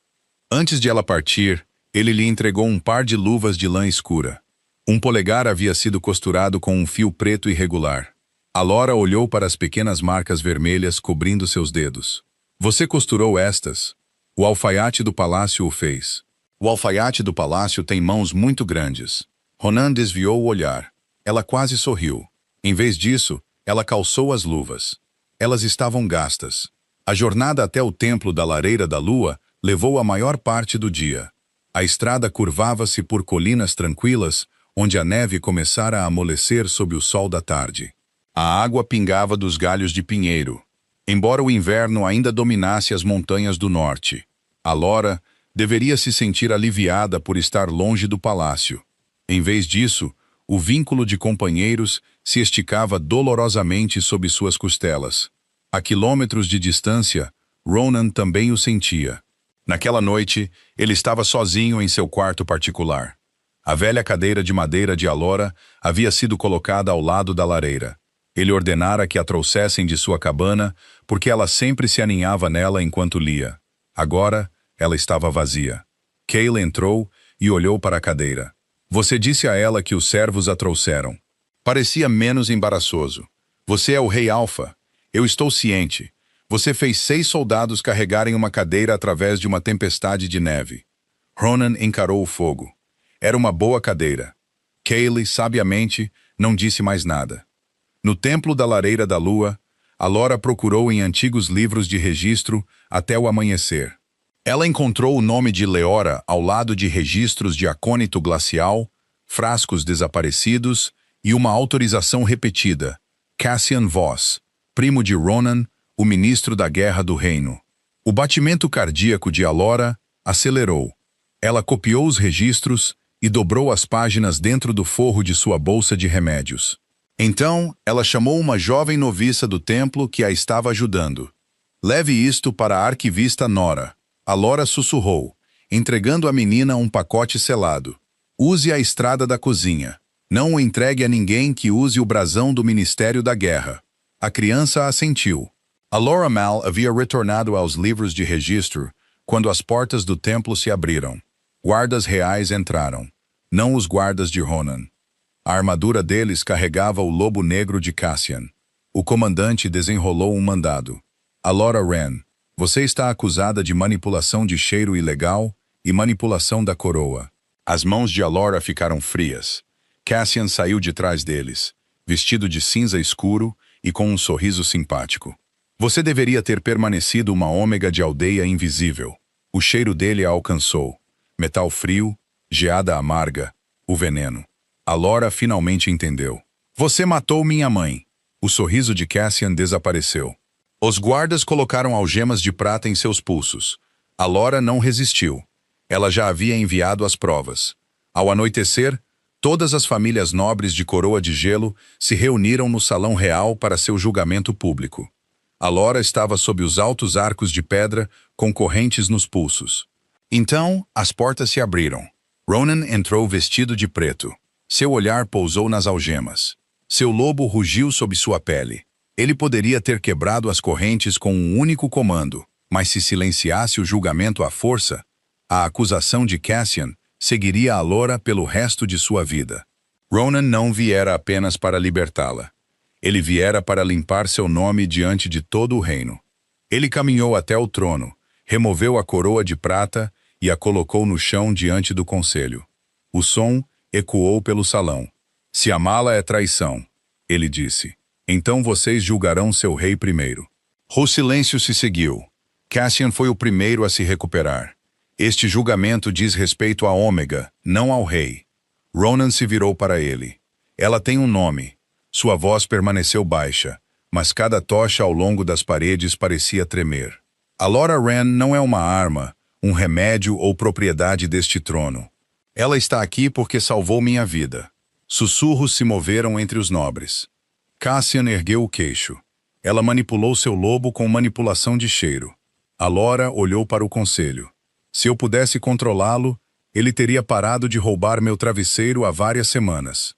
Antes de ela partir, ele lhe entregou um par de luvas de lã escura. Um polegar havia sido costurado com um fio preto irregular. Alora olhou para as pequenas marcas vermelhas cobrindo seus dedos. Você costurou estas? O alfaiate do palácio o fez. O alfaiate do palácio tem mãos muito grandes. Ronan desviou o olhar. Ela quase sorriu. Em vez disso, ela calçou as luvas. Elas estavam gastas. A jornada até o templo da Lareira da Lua levou a maior parte do dia. A estrada curvava-se por colinas tranquilas, onde a neve começara a amolecer sob o sol da tarde. A água pingava dos galhos de pinheiro. Embora o inverno ainda dominasse as montanhas do norte, Alora deveria se sentir aliviada por estar longe do palácio. Em vez disso, o vínculo de companheiros se esticava dolorosamente sob suas costelas. A quilômetros de distância, Ronan também o sentia. Naquela noite, ele estava sozinho em seu quarto particular. A velha cadeira de madeira de Alora havia sido colocada ao lado da lareira. Ele ordenara que a trouxessem de sua cabana, porque ela sempre se aninhava nela enquanto lia. Agora, ela estava vazia. Cale entrou e olhou para a cadeira. Você disse a ela que os servos a trouxeram. Parecia menos embaraçoso. Você é o Rei Alfa. Eu estou ciente. Você fez 6 soldados carregarem uma cadeira através de uma tempestade de neve. Ronan encarou o fogo. Era uma boa cadeira. Cale, sabiamente, não disse mais nada. No templo da Lareira da Lua, Alora procurou em antigos livros de registro até o amanhecer. Ela encontrou o nome de Leora ao lado de registros de acônito glacial, frascos desaparecidos e uma autorização repetida. Cassian Voss, primo de Ronan, o ministro da guerra do reino. O batimento cardíaco de Alora acelerou. Ela copiou os registros e dobrou as páginas dentro do forro de sua bolsa de remédios. Então, ela chamou uma jovem noviça do templo que a estava ajudando. Leve isto para a arquivista Nora. Alora sussurrou, entregando à menina um pacote selado. Use a estrada da cozinha. Não o entregue a ninguém que use o brasão do Ministério da Guerra. A criança assentiu. Alora Mal havia retornado aos livros de registro quando as portas do templo se abriram. Guardas reais entraram. Não os guardas de Ronan. A armadura deles carregava o lobo negro de Cassian. O comandante desenrolou um mandado. Alora Wren, você está acusada de manipulação de cheiro ilegal e manipulação da coroa. As mãos de Alora ficaram frias. Cassian saiu de trás deles, vestido de cinza escuro e com um sorriso simpático. Você deveria ter permanecido uma ômega de aldeia invisível. O cheiro dele a alcançou. Metal frio, geada amarga, o veneno. Alora finalmente entendeu. Você matou minha mãe. O sorriso de Cassian desapareceu. Os guardas colocaram algemas de prata em seus pulsos. Alora não resistiu. Ela já havia enviado as provas. Ao anoitecer, todas as famílias nobres de Coroa de Gelo se reuniram no salão real para seu julgamento público. Alora estava sob os altos arcos de pedra, com correntes nos pulsos. Então, as portas se abriram. Ronan entrou vestido de preto. Seu olhar pousou nas algemas. Seu lobo rugiu sob sua pele. Ele poderia ter quebrado as correntes com um único comando, mas se silenciasse o julgamento à força, a acusação de Cassian seguiria Alora pelo resto de sua vida. Ronan não viera apenas para libertá-la. Ele viera para limpar seu nome diante de todo o reino. Ele caminhou até o trono, removeu a coroa de prata e a colocou no chão diante do conselho. O som ecoou pelo salão. Se amá-la é traição, ele disse. Então vocês julgarão seu rei primeiro. O silêncio se seguiu. Cassian foi o primeiro a se recuperar. Este julgamento diz respeito a Ômega, não ao rei. Ronan se virou para ele. Ela tem um nome. Sua voz permaneceu baixa, mas cada tocha ao longo das paredes parecia tremer. Alora Wren não é uma arma, um remédio ou propriedade deste trono. Ela está aqui porque salvou minha vida. Sussurros se moveram entre os nobres. Cassian ergueu o queixo. Ela manipulou seu lobo com manipulação de cheiro. Alora olhou para o conselho. Se eu pudesse controlá-lo, ele teria parado de roubar meu travesseiro há várias semanas.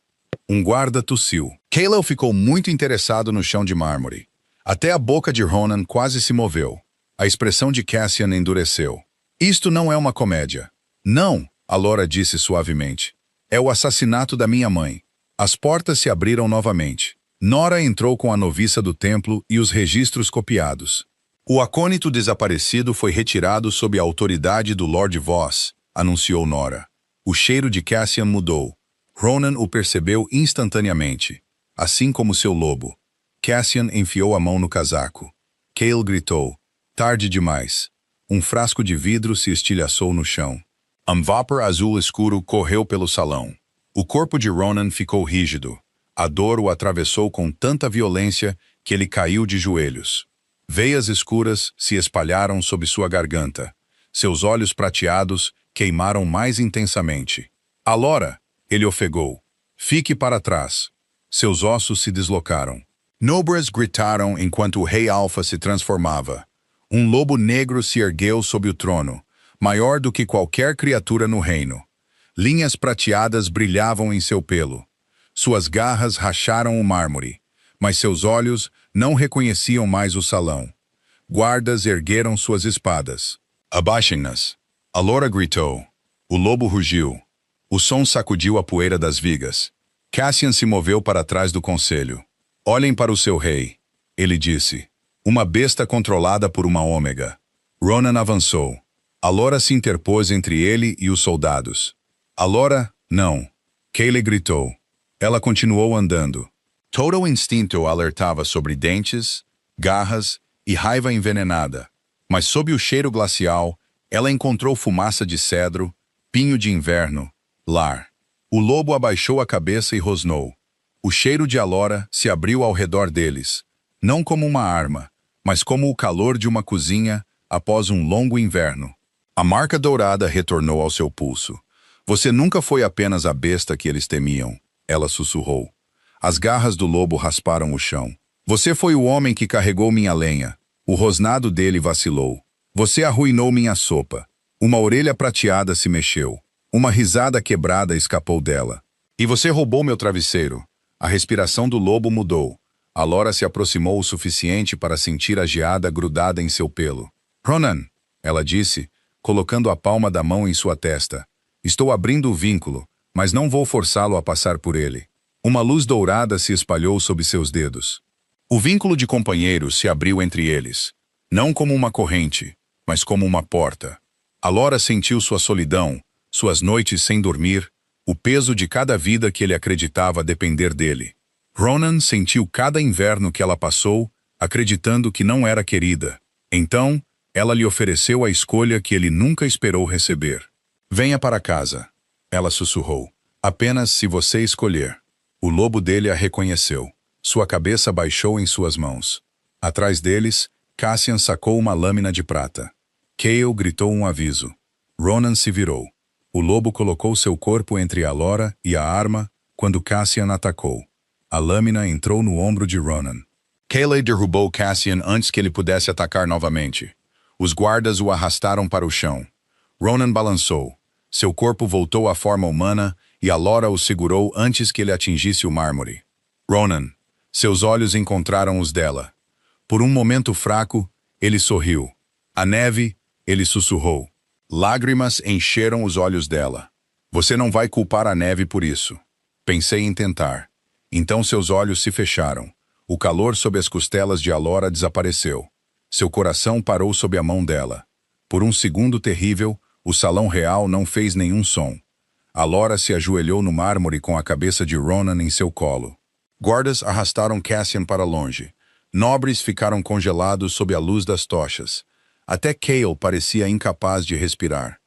Um guarda tossiu. Cale ficou muito interessado no chão de mármore. Até a boca de Ronan quase se moveu. A expressão de Cassian endureceu. Isto não é uma comédia. Não, Alora disse suavemente. É o assassinato da minha mãe. As portas se abriram novamente. Nora entrou com a noviça do templo e os registros copiados. O acônito desaparecido foi retirado sob a autoridade do Lord Voss, anunciou Nora. O cheiro de Cassian mudou. Ronan o percebeu instantaneamente, assim como seu lobo. Cassian enfiou a mão no casaco. Cale gritou. Tarde demais. Um frasco de vidro se estilhaçou no chão. Um vapor azul escuro correu pelo salão. O corpo de Ronan ficou rígido. A dor o atravessou com tanta violência que ele caiu de joelhos. Veias escuras se espalharam sob sua garganta. Seus olhos prateados queimaram mais intensamente. Alora! Ele ofegou. Fique para trás. Seus ossos se deslocaram. Nobres gritaram enquanto o Rei Alfa se transformava. Um lobo negro se ergueu sob o trono, maior do que qualquer criatura no reino. Linhas prateadas brilhavam em seu pelo. Suas garras racharam o mármore, mas seus olhos não reconheciam mais o salão. Guardas ergueram suas espadas. Abaixem-nas. Alora gritou. O lobo rugiu. O som sacudiu a poeira das vigas. Cassian se moveu para trás do conselho. Olhem para o seu rei, ele disse. Uma besta controlada por uma ômega. Ronan avançou. Alora se interpôs entre ele e os soldados. Alora, não. Cale gritou. Ela continuou andando. Todo o instinto alertava sobre dentes, garras e raiva envenenada. Mas sob o cheiro glacial, ela encontrou fumaça de cedro, pinho de inverno, lar. O lobo abaixou a cabeça e rosnou. O cheiro de Alora se abriu ao redor deles, não como uma arma, mas como o calor de uma cozinha após um longo inverno. A marca dourada retornou ao seu pulso. Você nunca foi apenas a besta que eles temiam, ela sussurrou. As garras do lobo rasparam o chão. Você foi o homem que carregou minha lenha. O rosnado dele vacilou. Você arruinou minha sopa. Uma orelha prateada se mexeu. Uma risada quebrada escapou dela. E você roubou meu travesseiro. A respiração do lobo mudou. Alora se aproximou o suficiente para sentir a geada grudada em seu pelo. Ronan, ela disse, colocando a palma da mão em sua testa. Estou abrindo o vínculo, mas não vou forçá-lo a passar por ele. Uma luz dourada se espalhou sob seus dedos. O vínculo de companheiros se abriu entre eles, não como uma corrente, mas como uma porta. Alora sentiu sua solidão, suas noites sem dormir, o peso de cada vida que ele acreditava depender dele. Ronan sentiu cada inverno que ela passou, acreditando que não era querida. Então, ela lhe ofereceu a escolha que ele nunca esperou receber. Venha para casa, ela sussurrou. Apenas se você escolher. O lobo dele a reconheceu. Sua cabeça baixou em suas mãos. Atrás deles, Cassian sacou uma lâmina de prata. Cale gritou um aviso. Ronan se virou. O lobo colocou seu corpo entre Alora e a arma quando Cassian atacou. A lâmina entrou no ombro de Ronan. Cale derrubou Cassian antes que ele pudesse atacar novamente. Os guardas o arrastaram para o chão. Ronan balançou. Seu corpo voltou à forma humana e Alora o segurou antes que ele atingisse o mármore. Ronan. Seus olhos encontraram os dela. Por um momento fraco, ele sorriu. A neve, ele sussurrou. Lágrimas encheram os olhos dela. Você não vai culpar a neve por isso. Pensei em tentar. Então seus olhos se fecharam. O calor sob as costelas de Alora desapareceu. Seu coração parou sob a mão dela. Por um segundo terrível, o salão real não fez nenhum som. Alora se ajoelhou no mármore com a cabeça de Ronan em seu colo. Guardas arrastaram Cassian para longe. Nobres ficaram congelados sob a luz das tochas. Até Cale parecia incapaz de respirar.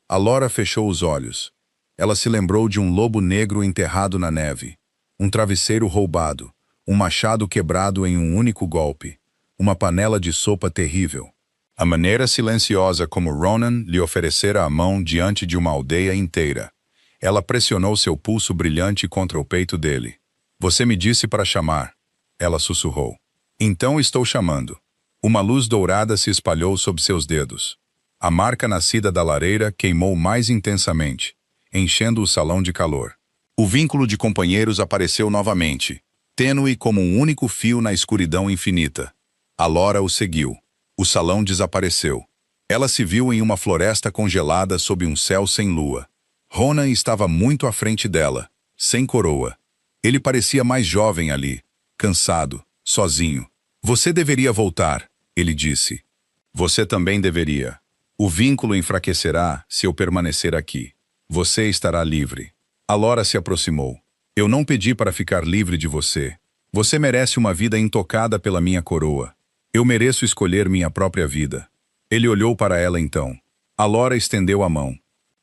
Alora fechou os olhos. Ela se lembrou de um lobo negro enterrado na neve. Um travesseiro roubado. Um machado quebrado em um único golpe. Uma panela de sopa terrível. A maneira silenciosa como Ronan lhe oferecera a mão diante de uma aldeia inteira. Ela pressionou seu pulso brilhante contra o peito dele. Você me disse para chamar. Ela sussurrou. Então estou chamando. Uma luz dourada se espalhou sob seus dedos. A marca nascida da lareira queimou mais intensamente, enchendo o salão de calor. O vínculo de companheiros apareceu novamente, tênue como um único fio na escuridão infinita. Alora o seguiu. O salão desapareceu. Ela se viu em uma floresta congelada sob um céu sem lua. Ronan estava muito à frente dela, sem coroa. Ele parecia mais jovem ali, cansado, sozinho. Você deveria voltar, ele disse. Você também deveria. O vínculo enfraquecerá se eu permanecer aqui. Você estará livre. Alora se aproximou. Eu não pedi para ficar livre de você. Você merece uma vida intocada pela minha coroa. Eu mereço escolher minha própria vida. Ele olhou para ela então. Alora estendeu a mão.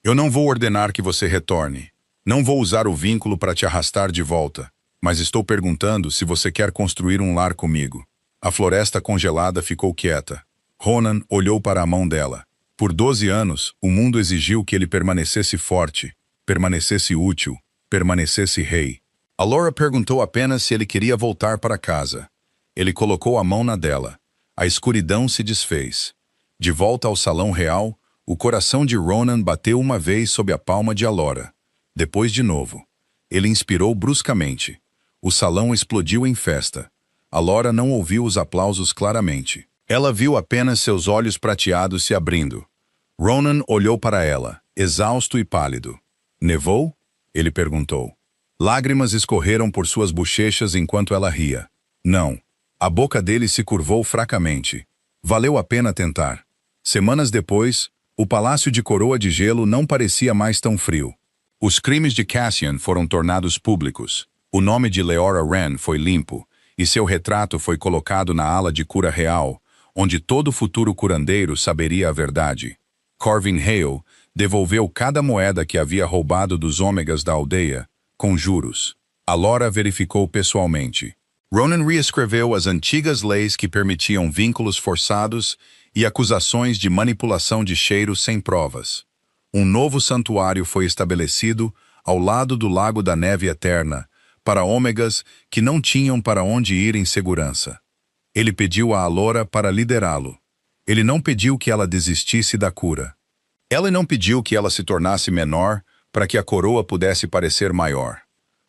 Eu não vou ordenar que você retorne. Não vou usar o vínculo para te arrastar de volta. Mas estou perguntando se você quer construir um lar comigo. A floresta congelada ficou quieta. Ronan olhou para a mão dela. Por 12 anos, o mundo exigiu que ele permanecesse forte, permanecesse útil, permanecesse rei. Alora perguntou apenas se ele queria voltar para casa. Ele colocou a mão na dela. A escuridão se desfez. De volta ao salão real, o coração de Ronan bateu uma vez sob a palma de Alora. Depois de novo. Ele inspirou bruscamente. O salão explodiu em festa. Alora não ouviu os aplausos claramente. Ela viu apenas seus olhos prateados se abrindo. Ronan olhou para ela, exausto e pálido. Nevou? Ele perguntou. Lágrimas escorreram por suas bochechas enquanto ela ria. Não. A boca dele se curvou fracamente. Valeu a pena tentar. Semanas depois, o palácio de coroa de gelo não parecia mais tão frio. Os crimes de Cassian foram tornados públicos. O nome de Leora Wren foi limpo, e seu retrato foi colocado na ala de cura real, onde todo futuro curandeiro saberia a verdade. Corvin Hale devolveu cada moeda que havia roubado dos ômegas da aldeia, com juros. Alora verificou pessoalmente. Ronan reescreveu as antigas leis que permitiam vínculos forçados e acusações de manipulação de cheiro sem provas. Um novo santuário foi estabelecido ao lado do Lago da Neve Eterna, para ômegas que não tinham para onde ir em segurança. Ele pediu a Alora para liderá-lo. Ele não pediu que ela desistisse da cura. Ela não pediu que ela se tornasse menor para que a coroa pudesse parecer maior.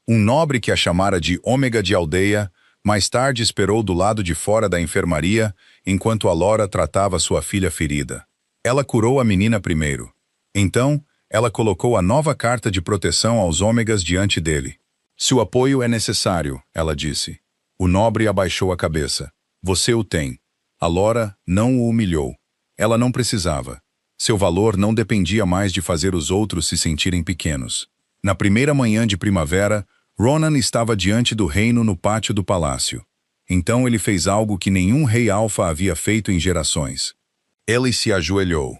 Um nobre que a chamara de Ômega de Aldeia, mais tarde esperou do lado de fora da enfermaria enquanto Alora tratava sua filha ferida. Ela curou a menina primeiro. Então, ela colocou a nova carta de proteção aos ômegas diante dele. Seu apoio é necessário, ela disse. O nobre abaixou a cabeça. Você o tem. Alora não o humilhou. Ela não precisava. Seu valor não dependia mais de fazer os outros se sentirem pequenos. Na primeira manhã de primavera, Ronan estava diante do reino no pátio do palácio. Então ele fez algo que nenhum rei alfa havia feito em gerações. Ele se ajoelhou.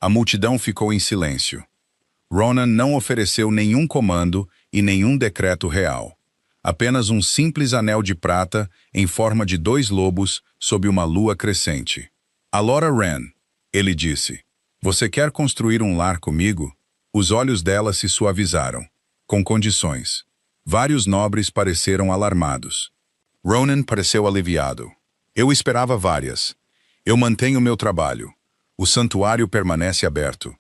A multidão ficou em silêncio. Ronan não ofereceu nenhum comando e nenhum decreto real. Apenas um simples anel de prata em forma de 2 lobos sob uma lua crescente. Alora Wren, ele disse, você quer construir um lar comigo? Os olhos dela se suavizaram. Com condições. Vários nobres pareceram alarmados. Ronan pareceu aliviado. Eu esperava várias. Eu mantenho meu trabalho. O santuário permanece aberto.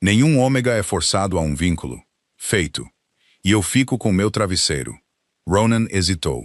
Nenhum ômega é forçado a um vínculo. Feito. E eu fico com meu travesseiro. Ronan hesitou.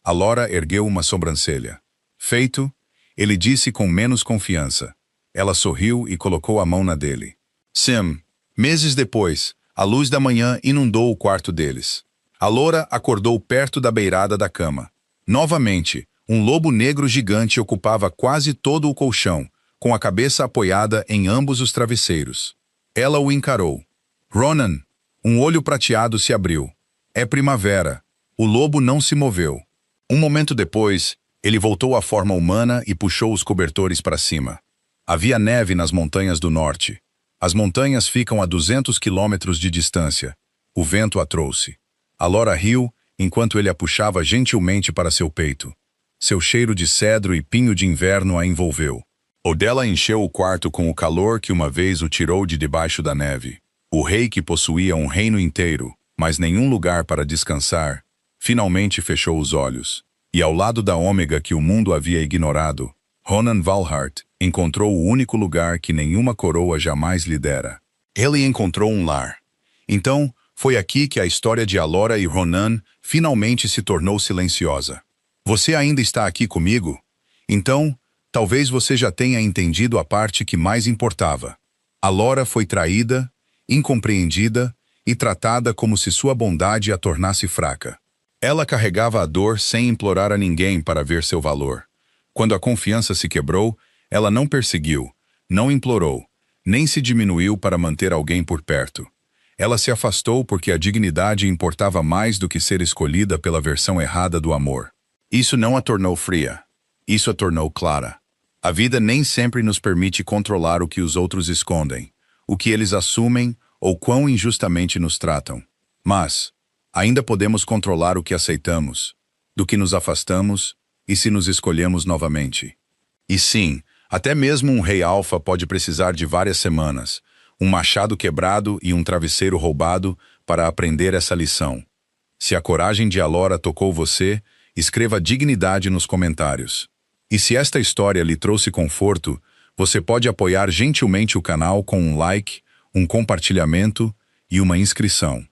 Alora ergueu uma sobrancelha. Feito? Ele disse com menos confiança. Ela sorriu e colocou a mão na dele. Sim. Meses depois, a luz da manhã inundou o quarto deles. Alora acordou perto da beirada da cama. Novamente, um lobo negro gigante ocupava quase todo o colchão, com a cabeça apoiada em ambos os travesseiros. Ela o encarou. Ronan, um olho prateado se abriu. É primavera. O lobo não se moveu. Um momento depois, ele voltou à forma humana e puxou os cobertores para cima. Havia neve nas montanhas do norte. As montanhas ficam a 200 quilômetros de distância. O vento a trouxe. Alora riu, enquanto ele a puxava gentilmente para seu peito. Seu cheiro de cedro e pinho de inverno a envolveu. Odela encheu o quarto com o calor que uma vez o tirou de debaixo da neve. O rei que possuía um reino inteiro, mas nenhum lugar para descansar, finalmente fechou os olhos. E ao lado da ômega que o mundo havia ignorado, Ronan Valhart encontrou o único lugar que nenhuma coroa jamais lhe dera. Ele encontrou um lar. Então, foi aqui que a história de Alora e Ronan finalmente se tornou silenciosa. Você ainda está aqui comigo? Então, talvez você já tenha entendido a parte que mais importava. Alora foi traída, incompreendida e tratada como se sua bondade a tornasse fraca. Ela carregava a dor sem implorar a ninguém para ver seu valor. Quando a confiança se quebrou, ela não perseguiu, não implorou, nem se diminuiu para manter alguém por perto. Ela se afastou porque a dignidade importava mais do que ser escolhida pela versão errada do amor. Isso não a tornou fria. Isso a tornou clara. A vida nem sempre nos permite controlar o que os outros escondem, o que eles assumem ou quão injustamente nos tratam. Mas ainda podemos controlar o que aceitamos, do que nos afastamos e se nos escolhemos novamente. E sim, até mesmo um rei alfa pode precisar de várias semanas, um machado quebrado e um travesseiro roubado para aprender essa lição. Se a coragem de Alora tocou você, escreva dignidade nos comentários. E se esta história lhe trouxe conforto, você pode apoiar gentilmente o canal com um like, um compartilhamento e uma inscrição.